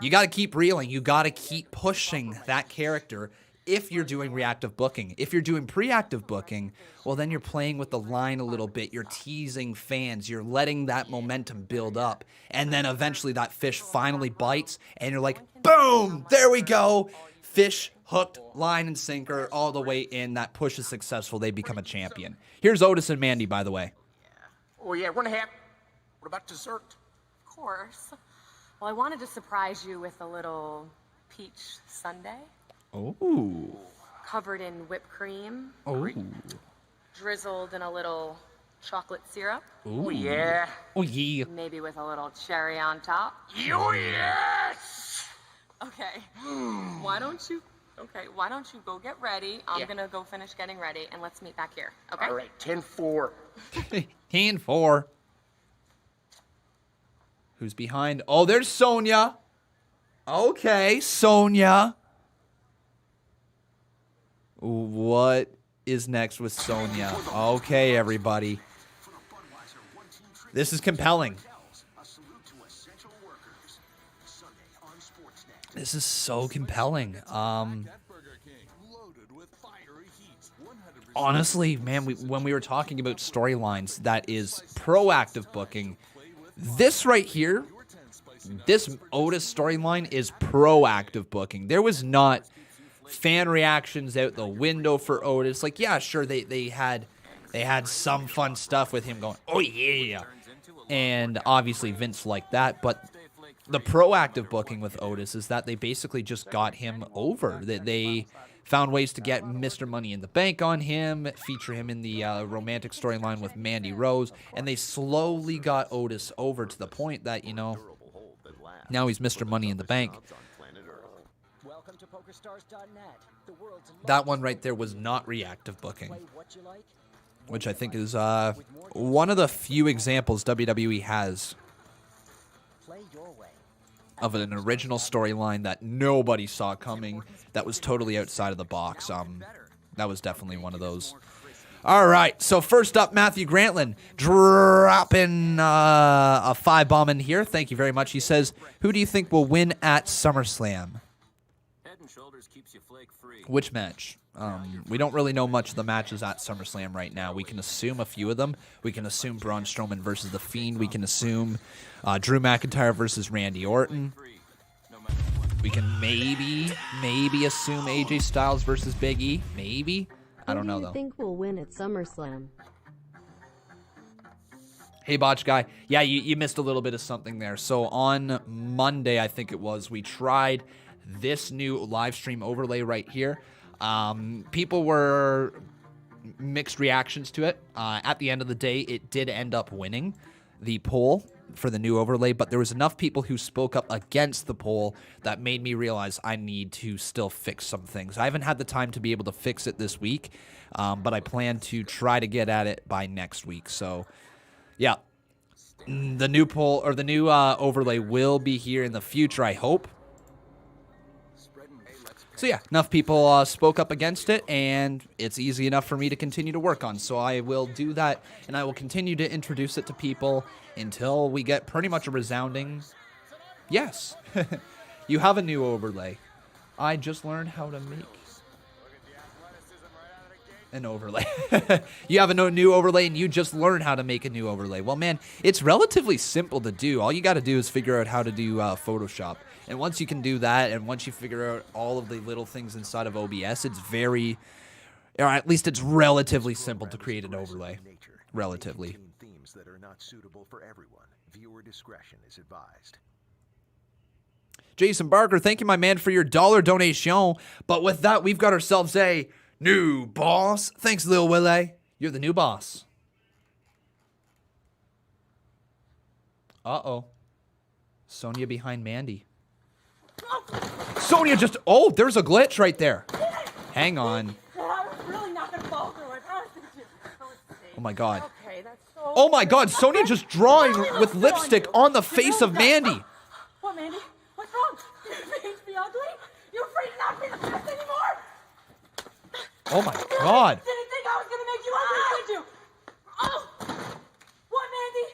You got to keep reeling. You got to keep pushing that character if you're doing reactive booking. If you're doing preactive booking, well, then you're playing with the line a little bit. You're teasing fans. You're letting that momentum build up. And then eventually that fish finally bites, and you're like, boom, there we go. Fish hooked, line and sinker, all the way in. That push is successful. They become a champion. Here's Otis and Mandy, by the way. Oh, yeah, we're gonna have... What about dessert? Of course. Well, I wanted to surprise you with a little peach sundae. Oh. Covered in whipped cream. Oh. Drizzled in a little chocolate syrup. Oh, yeah. Oh, yeah. Maybe with a little cherry on top. Oh, yes! Okay. Why don't you go get ready? I'm gonna go finish getting ready, and let's meet back here, okay? All right, 10-4. 10-4. Who's behind? Oh, there's Sonya. Okay, Sonya. What is next with Sonya? Okay, everybody. This is compelling. This is so compelling. honestly, man, when we were talking about storylines, that is proactive booking. This right here, this Otis storyline is proactive booking. There was not fan reactions out the window for Otis. Like, yeah, sure, they had some fun stuff with him going, oh yeah, and obviously Vince liked that, but the proactive booking with Otis is that they basically just got him over. They found ways to get Mr. Money in the Bank on him, feature him in the romantic storyline with Mandy Rose, and they slowly got Otis over to the point that, you know, now he's Mr. Money in the Bank. That one right there was not reactive booking, which I think is one of the few examples WWE has of an original storyline that nobody saw coming, that was totally outside of the box. That was definitely one of those. All right, so first up, Matthew Grantland dropping a 5-bomb in here. Thank you very much. He says, who do you think will win at SummerSlam? Which match? We don't really know much of the matches at SummerSlam right now. We can assume a few of them. We can assume Braun Strowman versus The Fiend. We can assume Drew McIntyre versus Randy Orton. We can maybe assume AJ Styles versus Big E. Maybe. I don't know, though. Who do you think will win at SummerSlam? Hey, Botch Guy. Yeah, you missed a little bit of something there. So on Monday, I think it was, we tried this new live stream overlay right here. People were mixed reactions to it. At the end of the day, it did end up winning the poll for the new overlay, but there was enough people who spoke up against the poll that made me realize I need to still fix some things. I haven't had the time to be able to fix it this week, but I plan to try to get at it by next week. So, yeah, the new poll or the new overlay will be here in the future, I hope. So yeah, enough people spoke up against it, and it's easy enough for me to continue to work on. So I will do that, and I will continue to introduce it to people until we get pretty much a resounding yes. You have a new overlay. I just learned how to make an overlay. You have a new overlay, and you just learned how to make a new overlay. Well, man, it's relatively simple to do. All you got to do is figure out how to do Photoshop. And once you can do that, and once you figure out all of the little things inside of OBS, it's very, or at least it's relatively simple to create an overlay. Relatively. Themes that are not suitable for everyone. Viewer discretion is advised. Jason Barker, thank you, my man, for your $1 donation. But with that, we've got ourselves a new boss. Thanks, Lil Willie. You're the new boss. Uh-oh. Sonya behind Mandy. Sonya just... Oh, there's a glitch right there. Hang on. I was really not going to fall through. I promise you. Oh, my God. Okay, that's so... Oh, my God. Sonya just drawing with lipstick on the face of Mandy. What, Mandy? What's wrong? You're afraid to be ugly? You're afraid to not be the best anymore? Oh, my God. Didn't think I was going to make you ugly, did you? Oh! What, Mandy?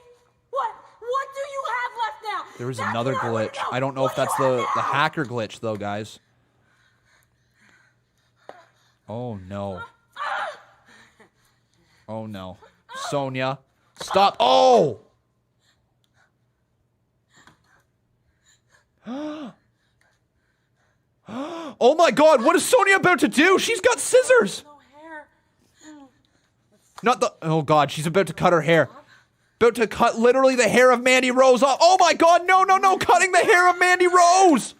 What do you have left now? There was another glitch. I don't know if that's the hacker glitch, though, guys. Oh, no. Oh, no. Sonya. Stop. Oh! Oh, my God. What is Sonya about to do? She's got scissors. Not the... Oh, God. She's about to cut her hair. About to cut literally the hair of Mandy Rose off. Oh my God, no, no, no, cutting the hair of Mandy Rose.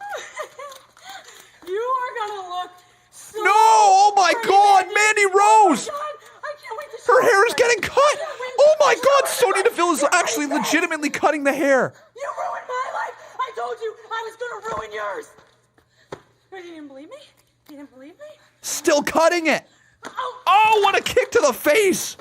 You are gonna look so... No, oh my God, Mandy Rose. Oh I can't wait to show her hair is getting cut. Oh my God, Sonya Deville is actually legitimately cutting the hair. You ruined my life. I told you I was gonna ruin yours. But you didn't believe me? You didn't believe me? Still cutting it. Oh, what a kick to the face.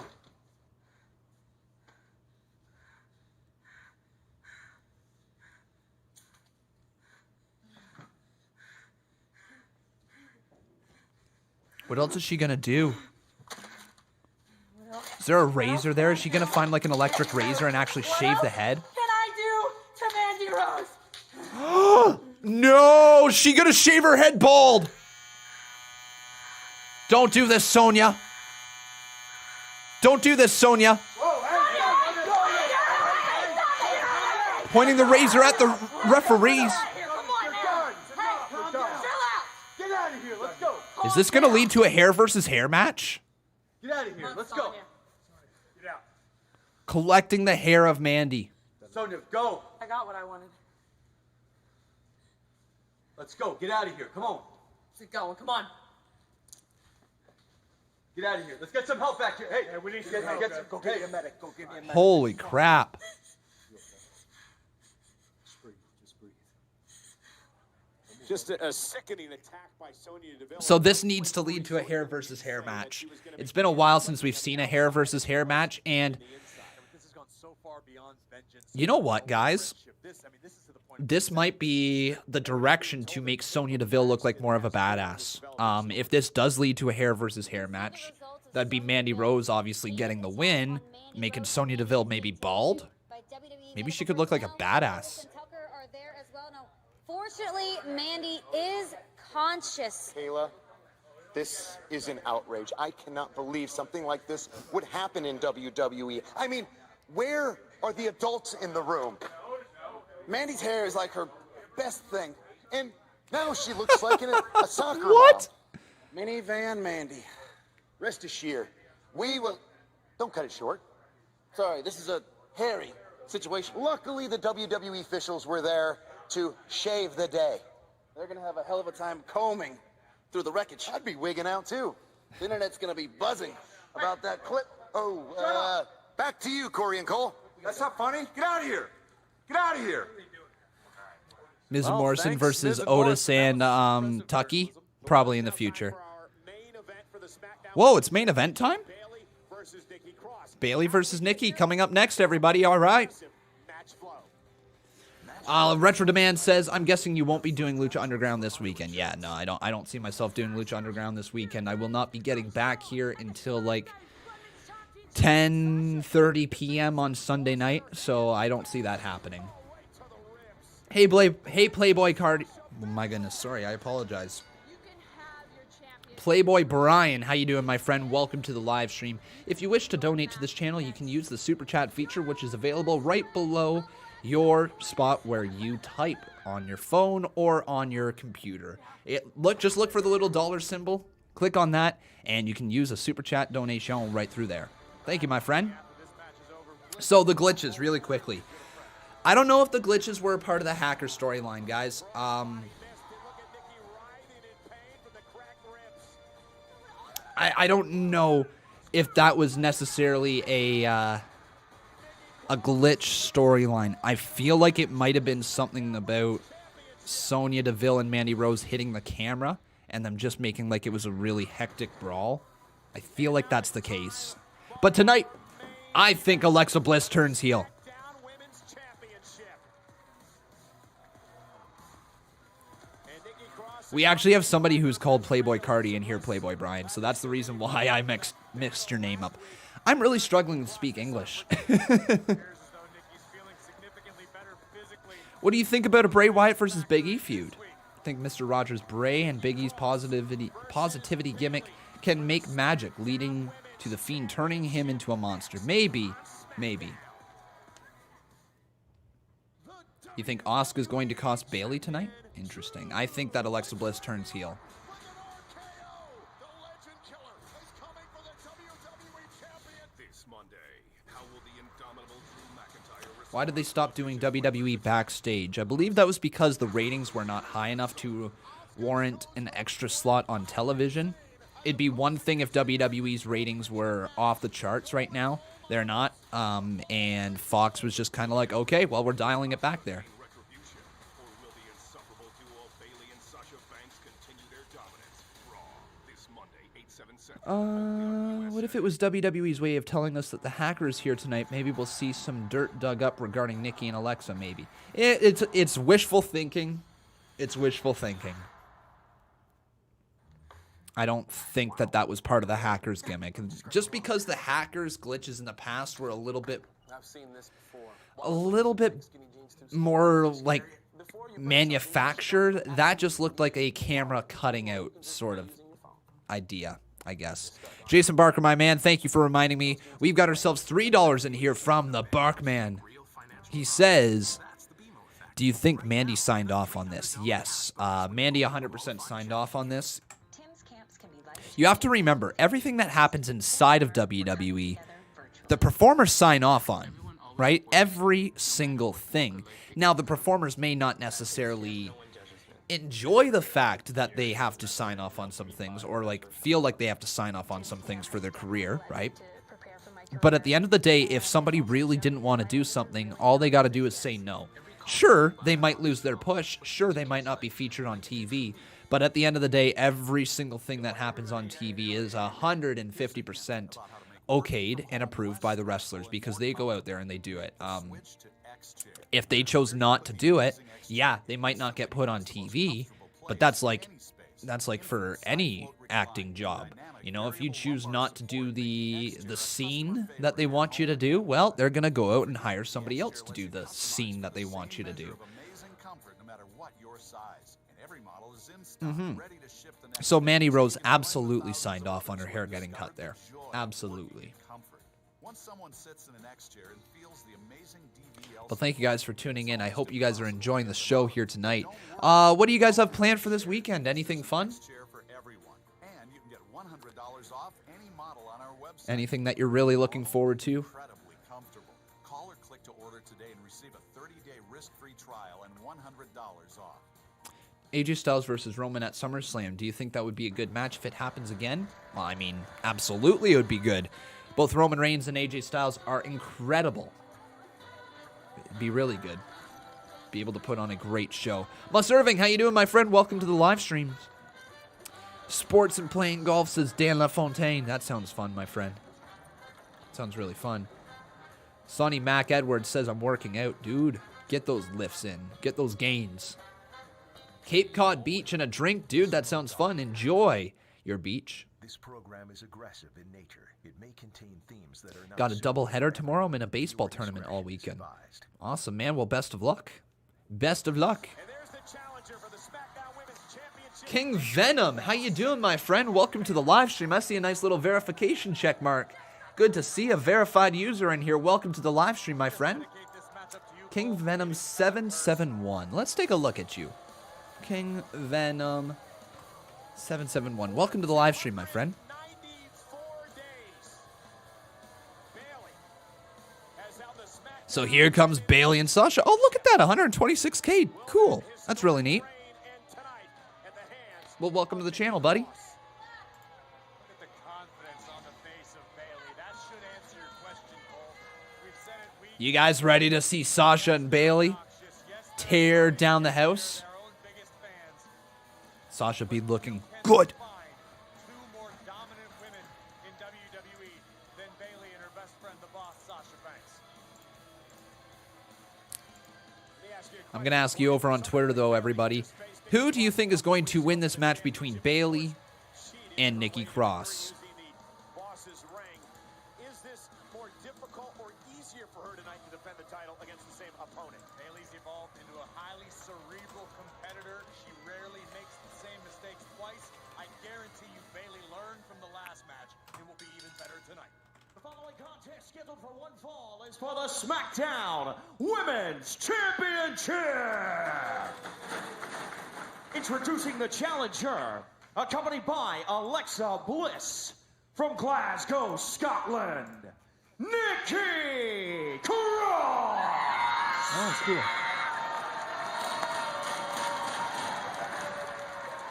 What else is she gonna do? Is there a razor there? Is she gonna find like an electric razor and actually shave the head? Can I do to Mandy Rose? No, she gonna shave her head bald. Don't do this, Sonya. Don't do this, Sonya. Pointing the razor at the referees. Is this going to lead to a hair versus hair match? Get out of here. Let's go. Get out. Collecting the hair of Mandy. Sonya, go. I got what I wanted. Let's go. Get out of here. Come on. Let's go. Come on. Get out of here. Let's get some help back here. Hey, we need to get help. Go get me a medic. Go get me a medic. Holy crap. Just a sickening attack by Sonya Deville. So this needs to lead to a hair versus hair match. It's been a while since we've seen a hair versus hair match, and you know what, guys? This might be the direction to make Sonya Deville look like more of a badass. If this does lead to a hair versus hair match, that'd be Mandy Rose obviously getting the win, making Sonya Deville maybe bald. Maybe she could look like a badass. Fortunately, Mandy is conscious. Kayla, this is an outrage. I cannot believe something like this would happen in WWE. I mean, where are the adults in the room? Mandy's hair is like her best thing, and now she looks like a soccer What? mom. Minivan Mandy. Rest assured, we will... Don't cut it short. Sorry, this is a hairy situation. Luckily, the WWE officials were there to shave the day. They're gonna have a hell of a time combing through the wreckage. I'd be wigging out too. The internet's gonna be buzzing about that clip. Oh, back to you, Corey and Cole. That's not funny. Get out of here. Get out of here. Miz Morrison versus Otis and Tucky, probably in the future. Whoa, it's main event time? Bayley versus Nikki coming up next, everybody. All right. Retro Demand says, I'm guessing you won't be doing Lucha Underground this weekend. Yeah, no, I don't see myself doing Lucha Underground this weekend. I will not be getting back here until like 10:30 p.m. on Sunday night, so I don't see that happening. Hey, Playboy Card. Oh my goodness, sorry, I apologize. Playboy Brian, how you doing, my friend? Welcome to the live stream. If you wish to donate to this channel, you can use the Super Chat feature, which is available right below your spot where you type on your phone or on your computer. Just look for the little dollar symbol, click on that, and you can use a Super Chat donation right through there. Thank you, my friend. So the glitches, really quickly. I don't know if the glitches were a part of the hacker storyline, guys. I don't know if that was necessarily a glitch storyline. I feel like it might have been something about Sonya Deville and Mandy Rose hitting the camera and them just making like it was a really hectic brawl. I feel like that's the case. But tonight, I think Alexa Bliss turns heel. We actually have somebody who's called Playboy Cardi in here, Playboy Brian, so that's the reason why I mixed your name up. I'm really struggling to speak English. What do you think about a Bray Wyatt versus Big E feud? I think Mr. Rogers' Bray and Big E's positivity gimmick can make magic, leading to The Fiend turning him into a monster. Maybe. You think Asuka's going to cost Bayley tonight? Interesting. I think that Alexa Bliss turns heel. Why did they stop doing WWE Backstage? I believe that was because the ratings were not high enough to warrant an extra slot on television. It'd be one thing if WWE's ratings were off the charts right now. They're not. And Fox was just kind of like, okay, well, we're dialing it back there. What if it was WWE's way of telling us that the hacker is here tonight? Maybe we'll see some dirt dug up regarding Nikki and Alexa, maybe. It's wishful thinking. It's wishful thinking. I don't think that was part of the hacker's gimmick. Just because the hacker's glitches in the past were a little bit more like manufactured, that just looked like a camera cutting out sort of idea. I guess. Jason Barker, my man, thank you for reminding me. We've got ourselves $3 in here from the Barkman. He says, do you think Mandy signed off on this? Yes. Mandy 100% signed off on this. You have to remember, everything that happens inside of WWE, the performers sign off on, right? Every single thing. Now, the performers may not necessarily enjoy the fact that they have to sign off on some things or like feel like they have to sign off on some things for their career, right? But at the end of the day, if somebody really didn't want to do something, all they got to do is say no. Sure, they might lose their push. Sure, they might not be featured on TV. But at the end of the day, every single thing that happens on TV is 150% okayed and approved by the wrestlers because they go out there and they do it. If they chose not to do it, yeah, they might not get put on TV, but that's like for any acting job. You know, if you choose not to do the scene that they want you to do, well, they're going to go out and hire somebody else to do the scene that they want you to do. So Mandy Rose absolutely signed off on her hair getting cut there. Absolutely. Well, thank you guys for tuning in. I hope you guys are enjoying the show here tonight. What do you guys have planned for this weekend? Anything fun? Anything that you're really looking forward to? Call or click to order today and receive a 30-day risk-free trial and $100 off. AJ Styles versus Roman at SummerSlam. Do you think that would be a good match if it happens again? Well, I mean, absolutely it would be good. Both Roman Reigns and AJ Styles are incredible. It'd be really good. Be able to put on a great show. Mus Irving, how you doing, my friend? Welcome to the live streams. Sports and playing golf, says Dan LaFontaine. That sounds fun, my friend. Sounds really fun. Sonny Mac Edwards says, I'm working out. Dude, get those lifts in. Get those gains. Cape Cod Beach and a drink. Dude, that sounds fun. Enjoy your beach. This program is aggressive in nature. It may contain themes that are not Got a double header tomorrow. I'm in a baseball tournament all weekend. Awesome, man. Well, best of luck. Best of luck. King Venom, how you doing, my friend? Welcome to the live stream. I see a nice little verification check mark. Good to see a verified user in here. Welcome to the live stream, my friend. King Venom 771. Let's take a look at you. King Venom 771. Welcome to the live stream, my friend. So here comes Bayley and Sasha. Oh, look at that, 126K. Cool. That's really neat. Well, welcome to the channel, buddy. You guys ready to see Sasha and Bayley tear down the house? Sasha be looking good. I'm going to ask you over on Twitter, though, everybody. Who do you think is going to win this match between Bayley and Nikki Cross? Is this more difficult or easier for her tonight to defend the title against the same opponent? Bayley's evolved into a highly cerebral competitor. She rarely makes the same mistakes twice. I guarantee you Bayley learned from the last match and will be even better tonight. The following contest scheduled for one fall is for the SmackDown Women's Championship. Introducing the challenger, accompanied by Alexa Bliss from Glasgow, Scotland, Nikki Cross. Oh, that's cool.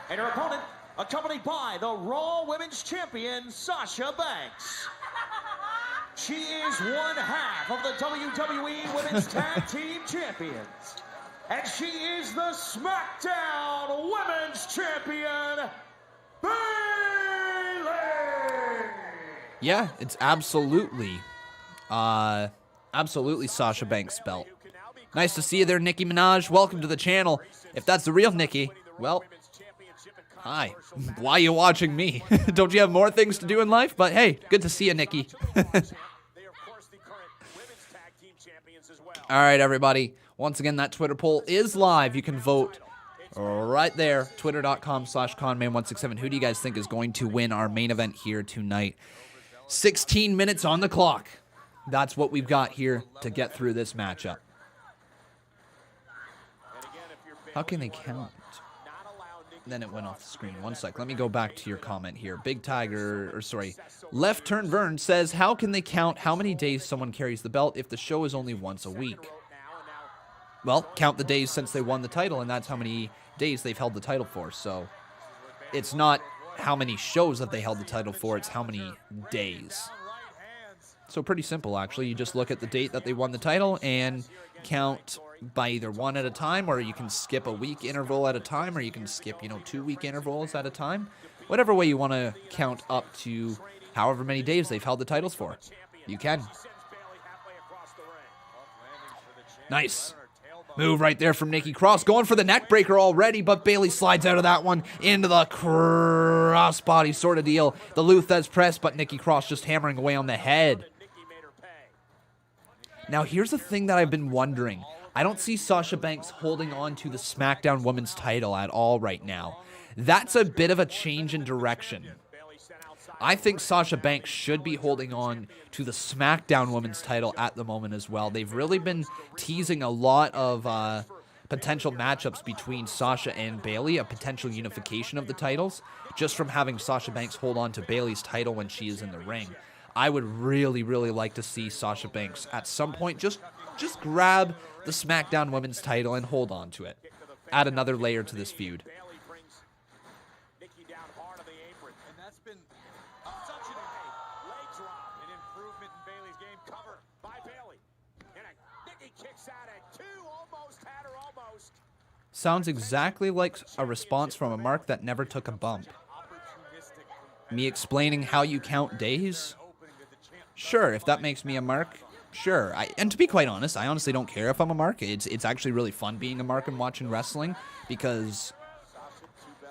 And her opponent, accompanied by the Raw Women's Champion, Sasha Banks. She is one half of the WWE Women's Tag Team Champions. And she is the SmackDown Women's Champion, Bayley! Yeah, it's absolutely Sasha Banks' belt. Nice to see you there, Nicki Minaj. Welcome to the channel. If that's the real Nicki, well, hi. Why are you watching me? Don't you have more things to do in life? But hey, good to see you, Nicki. All right, everybody. Once again, that Twitter poll is live. You can vote right there. Twitter.com/Conman167. Who do you guys think is going to win our main event here tonight? 16 minutes on the clock. That's what we've got here to get through this matchup. How can they count? Then it went off the screen. One sec. Let me go back to your comment here. Big Tiger, Left Turn Vern says, how can they count how many days someone carries the belt if the show is only once a week? Well, count the days since they won the title, and that's how many days they've held the title for. So it's not how many shows that they held the title for, it's how many days. So pretty simple, actually. You just look at the date that they won the title and count by either one at a time, or you can skip a week interval at a time, or you can skip, 2-week intervals at a time. Whatever way you want to count up to however many days they've held the titles for. You can. Nice. Move right there from Nikki Cross. Going for the neck breaker already, but Bayley slides out of that one into the crossbody sort of deal. The Luthez press, but Nikki Cross just hammering away on the head. Now, here's the thing that I've been wondering. I don't see Sasha Banks holding on to the SmackDown Women's title at all right now. That's a bit of a change in direction. I think Sasha Banks should be holding on to the SmackDown Women's title at the moment as well. They've really been teasing a lot of potential matchups between Sasha and Bayley, a potential unification of the titles, just from having Sasha Banks hold on to Bayley's title when she is in the ring. I would really, really like to see Sasha Banks at some point just grab the SmackDown Women's title and hold on to it. Add another layer to this feud. Sounds exactly like a response from a mark that never took a bump. Me explaining how you count days? Sure, if that makes me a mark, sure. And to be quite honest, I honestly don't care if I'm a mark. It's actually really fun being a mark and watching wrestling because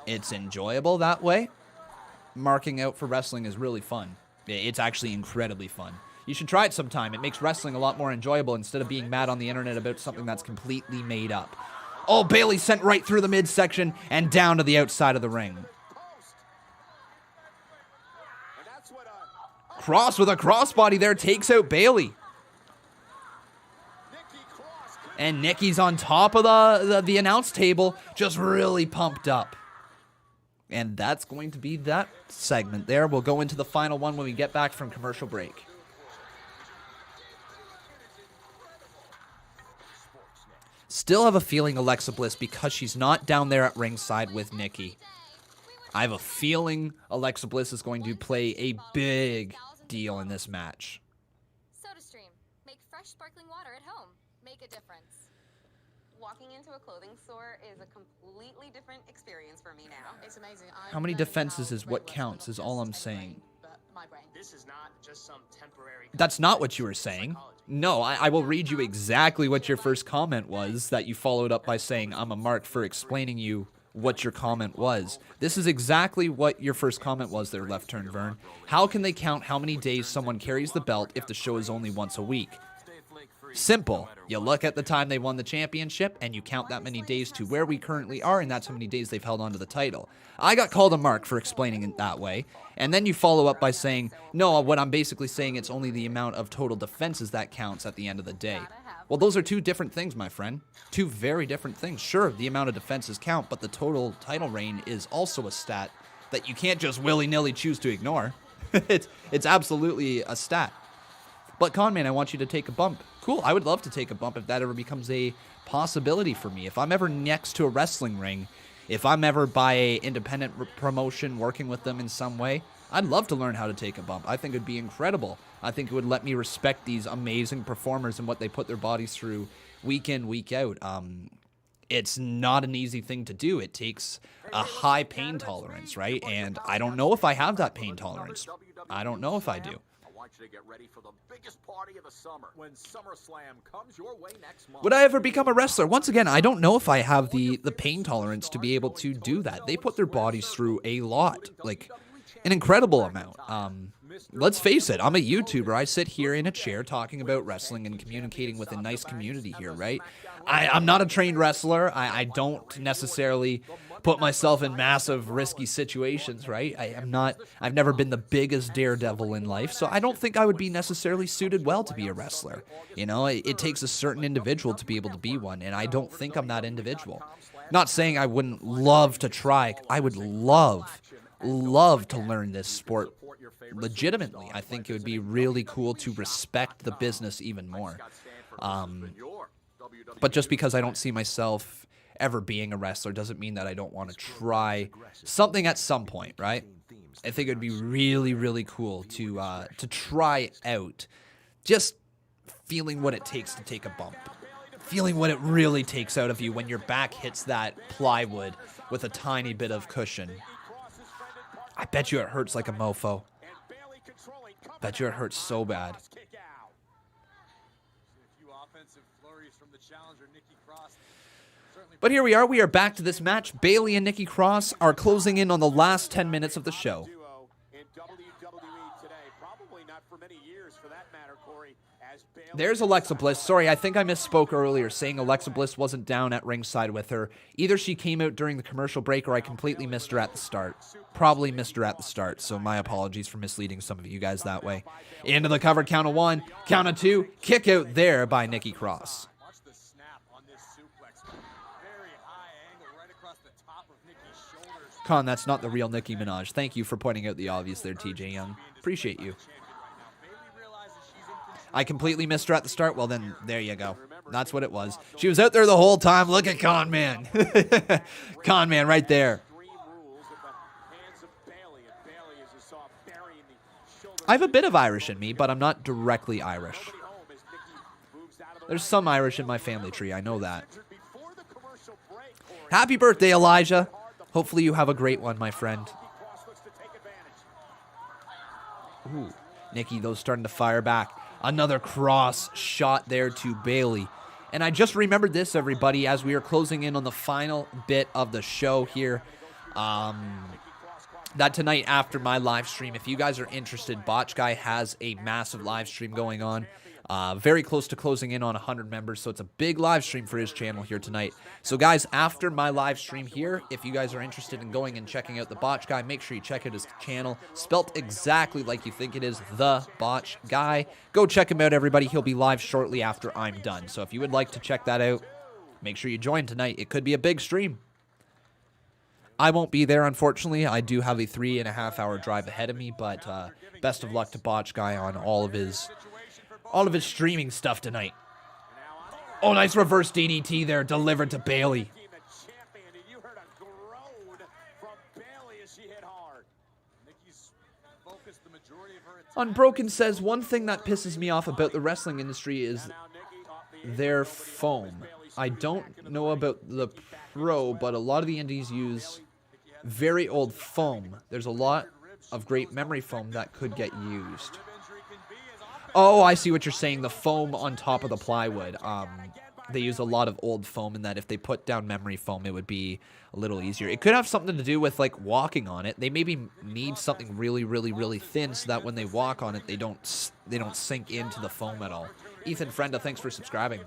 it's enjoyable that way. Marking out for wrestling is really fun. It's actually incredibly fun. You should try it sometime. It makes wrestling a lot more enjoyable instead of being mad on the internet about something that's completely made up. Oh, Bayley sent right through the midsection and down to the outside of the ring. Cross with a crossbody there takes out Bayley. And Nikki's on top of the announce table, just really pumped up. And that's going to be that segment there. We'll go into the final one when we get back from commercial break. Still have a feeling Alexa Bliss, because she's not down there at ringside with Nikki, I have a feeling Alexa Bliss is going to play a big deal in this match. SodaStream. Make fresh sparkling water at home. Make a difference. Walking into a clothing store is a completely different experience for me now. It's amazing. How many defenses is what counts is all I'm saying. This is not just some temporary... That's not what you were saying. No, I will read you exactly what your first comment was that you followed up by saying, I'm a mark for explaining you what your comment was. This is exactly what your first comment was there, Left Turn Vern. How can they count how many days someone carries the belt if the show is only once a week? Simple. You look at the time they won the championship, and you count that many days to where we currently are, and that's how many days they've held on to the title. I got called a mark for explaining it that way, and then you follow up by saying, no, what I'm basically saying, it's only the amount of total defenses that counts at the end of the day. Well, those are two different things, my friend. Two very different things. Sure, the amount of defenses count, but the total title reign is also a stat that you can't just willy-nilly choose to ignore. It's absolutely a stat. But Conman, I want you to take a bump. Cool, I would love to take a bump if that ever becomes a possibility for me. If I'm ever next to a wrestling ring, if I'm ever by a independent promotion working with them in some way, I'd love to learn how to take a bump. I think it would be incredible. I think it would let me respect these amazing performers and what they put their bodies through week in, week out. It's not an easy thing to do. It takes a high pain tolerance, right? And I don't know if I have that pain tolerance. I don't know if I do. To get ready for the biggest party of the summer when SummerSlam comes your way next month. Would I ever become a wrestler? Once again, I don't know if I have the pain tolerance to be able to do that. They put their bodies through a lot. Like, an incredible amount. Let's face it, I'm a YouTuber. I sit here in a chair talking about wrestling and communicating with a nice community here, right? I'm not a trained wrestler. I don't necessarily put myself in massive risky situations, right? I've never been the biggest daredevil in life, so I don't think I would be necessarily suited well to be a wrestler. You know, it takes a certain individual to be able to be one, and I don't think I'm that individual. Not saying I wouldn't love to try. I would love to learn this sport legitimately. I think it would be really cool to respect the business even more. But just because I don't see myself ever being a wrestler doesn't mean that I don't want to try something at some point, right? I think it would be really, really cool to try out just feeling what it takes to take a bump. Feeling what it really takes out of you when your back hits that plywood with a tiny bit of cushion. I bet you it hurts like a mofo. Bet you it hurts so bad. But here we are. We are back to this match. Bayley and Nikki Cross are closing in on the last 10 minutes of the show. There's Alexa Bliss. Sorry, I think I misspoke earlier saying Alexa Bliss wasn't down at ringside with her. Either she came out during the commercial break or I completely missed her at the start. Probably missed her at the start, so my apologies for misleading some of you guys that way. Into the cover, count of 1, count of 2, kick out there by Nikki Cross. Con, that's not the real Nicki Minaj. Thank you for pointing out the obvious there, TJ Young. Appreciate you. I completely missed her at the start. Well, then, there you go. That's what it was. She was out there the whole time. Look at Conman. Conman right there. I have a bit of Irish in me, but I'm not directly Irish. There's some Irish in my family tree. I know that. Happy birthday, Elijah. Hopefully you have a great one, my friend. Ooh, Nikki, those starting to fire back. Another cross shot there to Bayley. And I just remembered this, everybody, as we are closing in on the final bit of the show here. That tonight after my live stream, if you guys are interested, Botch Guy has a massive live stream going on. Very close to closing in on 100 members, so it's a big live stream for his channel here tonight. So guys, after my live stream here, if you guys are interested in going and checking out the Botch Guy, make sure you check out his channel, spelt exactly like you think it is, The Botch Guy. Go check him out, everybody. He'll be live shortly after I'm done. So if you would like to check that out, make sure you join tonight. It could be a big stream. I won't be there, unfortunately. I do have a 3.5-hour drive ahead of me, but best of luck to Botch Guy on all of his streaming stuff tonight. Oh, nice reverse DDT there, delivered to Bayley. Unbroken says, one thing that pisses me off about the wrestling industry is their foam. I don't know about the pro, but a lot of the indies use very old foam. There's a lot of great memory foam that could get used. Oh, I see what you're saying. The foam on top of the plywood. They use a lot of old foam, and that if they put down memory foam, it would be a little easier. It could have something to do with, like, walking on it. They maybe need something really, really, really thin so that when they walk on it, they don't sink into the foam at all. Ethan Frenda, thanks for subscribing.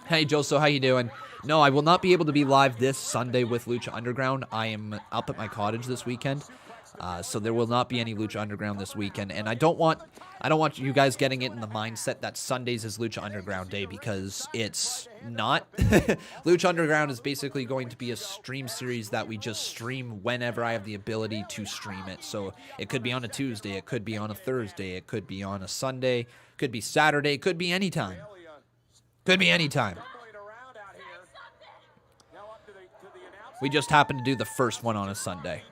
Hey, Joso, how you doing? No, I will not be able to be live this Sunday with Lucha Underground. I am up at my cottage this weekend. So there will not be any Lucha Underground this weekend, and I don't want you guys getting it in the mindset that Sundays is Lucha Underground Day, because it's not. Lucha Underground is basically going to be a stream series that we just stream whenever I have the ability to stream it. So it could be on a Tuesday, it could be on a Thursday, it could be on a Sunday, it could be Saturday, it could be anytime. Could be anytime. We just happened to do the first one on a Sunday.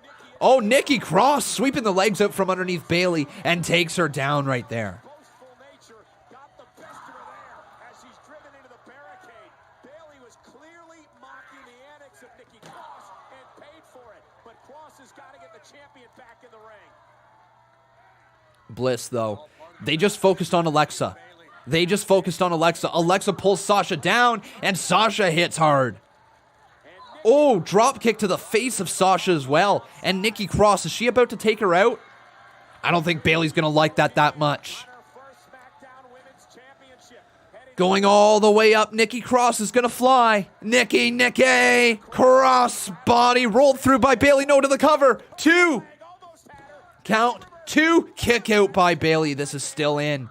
Oh, Nikki Cross sweeping the legs out from underneath Bayley and takes her down right there. Bliss, though. They just focused on Alexa. Alexa pulls Sasha down, and Sasha hits hard. Oh, drop kick to the face of Sasha as well. And Nikki Cross, is she about to take her out? I don't think Bayley's going to like that much. Going all the way up, Nikki Cross is going to fly. Nikki Cross body rolled through by Bayley. No to the cover. 2. Count. 2. Kick out by Bayley. This is still in.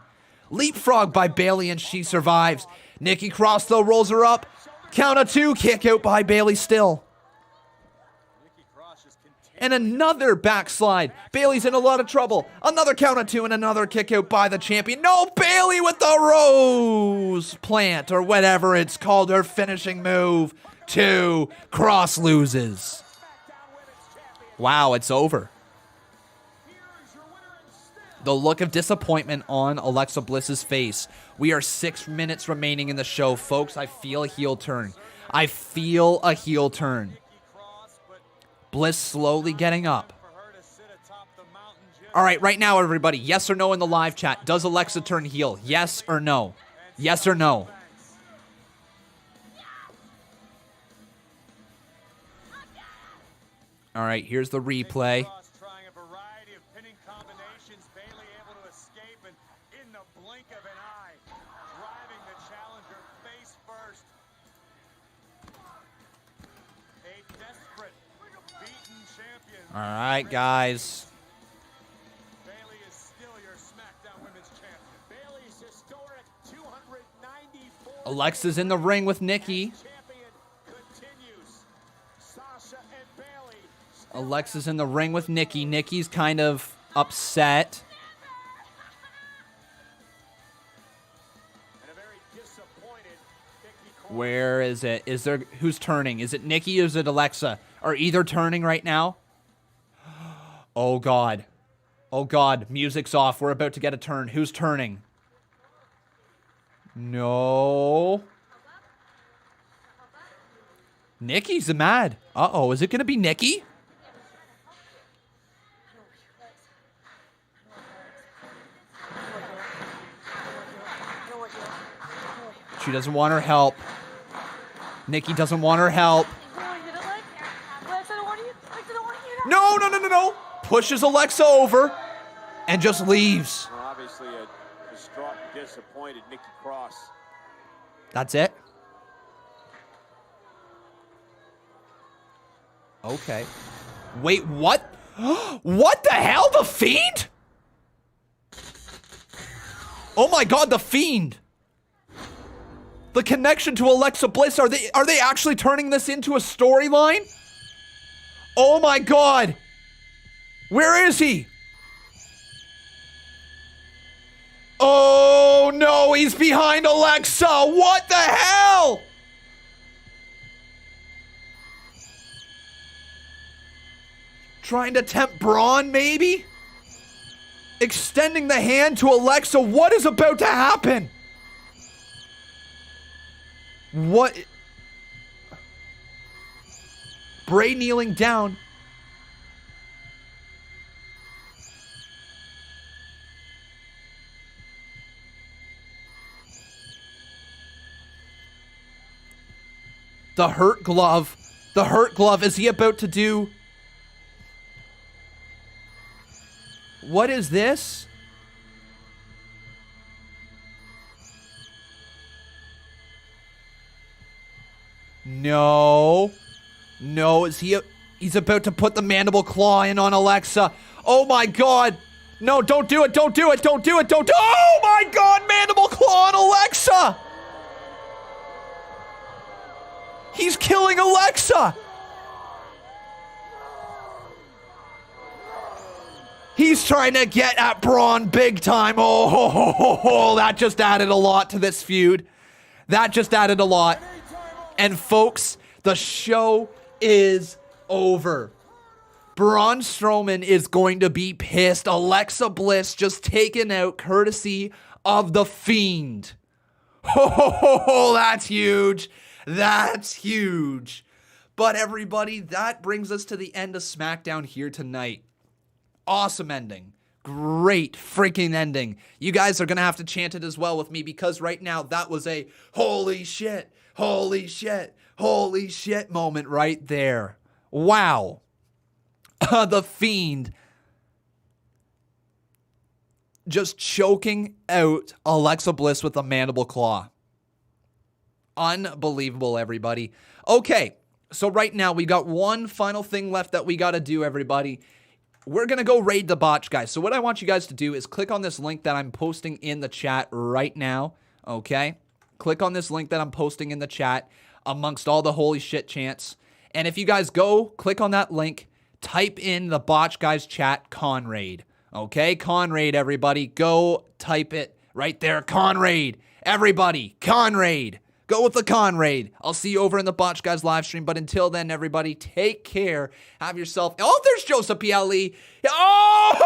Leapfrog by Bayley and she survives. Nikki Cross though rolls her up. Count of 2. Kick out by Bayley still. And another backslide. Bayley's in a lot of trouble. Another count of 2 and another kick out by the champion. No, Bayley with the rose plant or whatever it's called, her finishing move. 2. Cross loses. Wow, it's over. The look of disappointment on Alexa Bliss's face. We are 6 minutes remaining in the show, folks. I feel a heel turn. I feel a heel turn. Bliss slowly getting up. All right, right now, everybody, yes or no in the live chat. Does Alexa turn heel? Yes or no? Yes or no? All right, here's the replay. All right, guys. Bayley is still your SmackDown Women's Champion. Bayley's historic 294. Alexa's in the ring with Nikki. Alexa's in the ring with Nikki. Nikki's kind of upset. Where is it? Is there who's turning? Is it Nikki or is it Alexa? Are either turning right now? Oh God. Oh God, music's off. We're about to get a turn. Who's turning? No. Nikki's mad. Uh-oh, is it gonna be Nikki? She doesn't want her help. Nikki doesn't want her help. No, no, no, no, no. Pushes Alexa over and just leaves. Well, obviously a distraught and disappointed Nikki Cross. That's it? Okay. Wait, what? What the hell? The Fiend? Oh my God, the Fiend. The connection to Alexa Bliss. Are they actually turning this into a storyline? Oh my God. Where is he? Oh no, he's behind Alexa. What the hell? Trying to tempt Braun, maybe? Extending the hand to Alexa. What is about to happen? What? Bray kneeling down. The hurt glove. The hurt glove. Is he about to do? What is this? No. No, is he? He's about to put the mandible claw in on Alexa. Oh my God. No, don't do it. Don't do it. Don't do it. Don't do it. Oh my God, mandible claw on Alexa. He's killing Alexa. He's trying to get at Braun big time. Oh, that just added a lot to this feud. That just added a lot. And folks, the show is over. Braun Strowman is going to be pissed. Alexa Bliss just taken out courtesy of the Fiend. Oh, that's huge. That's huge. But everybody, that brings us to the end of SmackDown here tonight. Awesome ending. Great freaking ending. You guys are going to have to chant it as well with me because right now that was a holy shit, holy shit, holy shit moment right there. Wow. The Fiend just choking out Alexa Bliss with a mandible claw. Unbelievable, everybody. Okay, so right now we got one final thing left that we got to do, everybody. We're going to go raid the botch, guys. So what I want you guys to do is click on this link that I'm posting in the chat right now, okay? Click on this link that I'm posting in the chat amongst all the holy shit chants. And if you guys go, click on that link, type in the botch guys chat Conraid, okay? Conraid, everybody. Go type it right there, Conraid. Everybody, Conraid. Go with the Conraid. I'll see you over in the Botch Guys live stream. But until then, everybody, take care. Have yourself... Oh, there's Joseph P.L.E. Oh!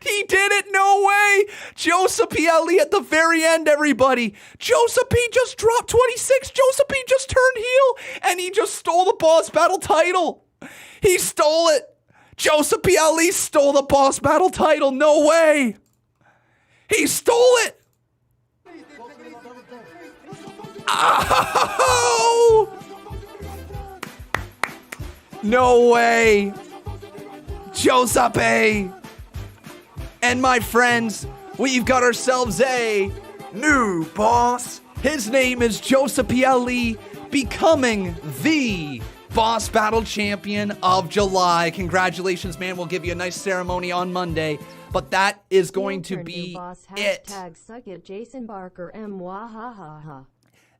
He did it. No way. Joseph P.L.E. at the very end, everybody. Joseph P. just dropped 26. Joseph P. just turned heel. And he just stole the Boss Battle title. He stole it. Joseph P.L.E. stole the Boss Battle title. No way. He stole it. Oh! No way. Giuseppe. And my friends, we've got ourselves a new boss. His name is Joseph P.L.E. becoming the Boss Battle Champion of July. Congratulations, man. We'll give you a nice ceremony on Monday. But that is going to be it. Suck it, Jason Barker, mwahahaha.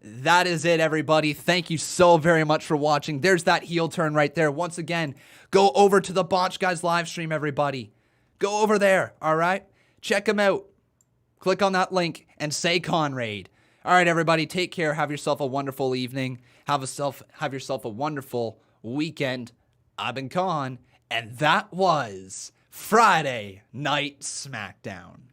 That is it, everybody. Thank you so very much for watching. There's that heel turn right there. Once again, go over to the Botch Guys live stream, everybody. Go over there, all right? Check them out. Click on that link and say Conraid. All right, everybody, take care. Have yourself a wonderful evening. Have yourself a wonderful weekend. I've been Con, and that was Friday Night Smackdown.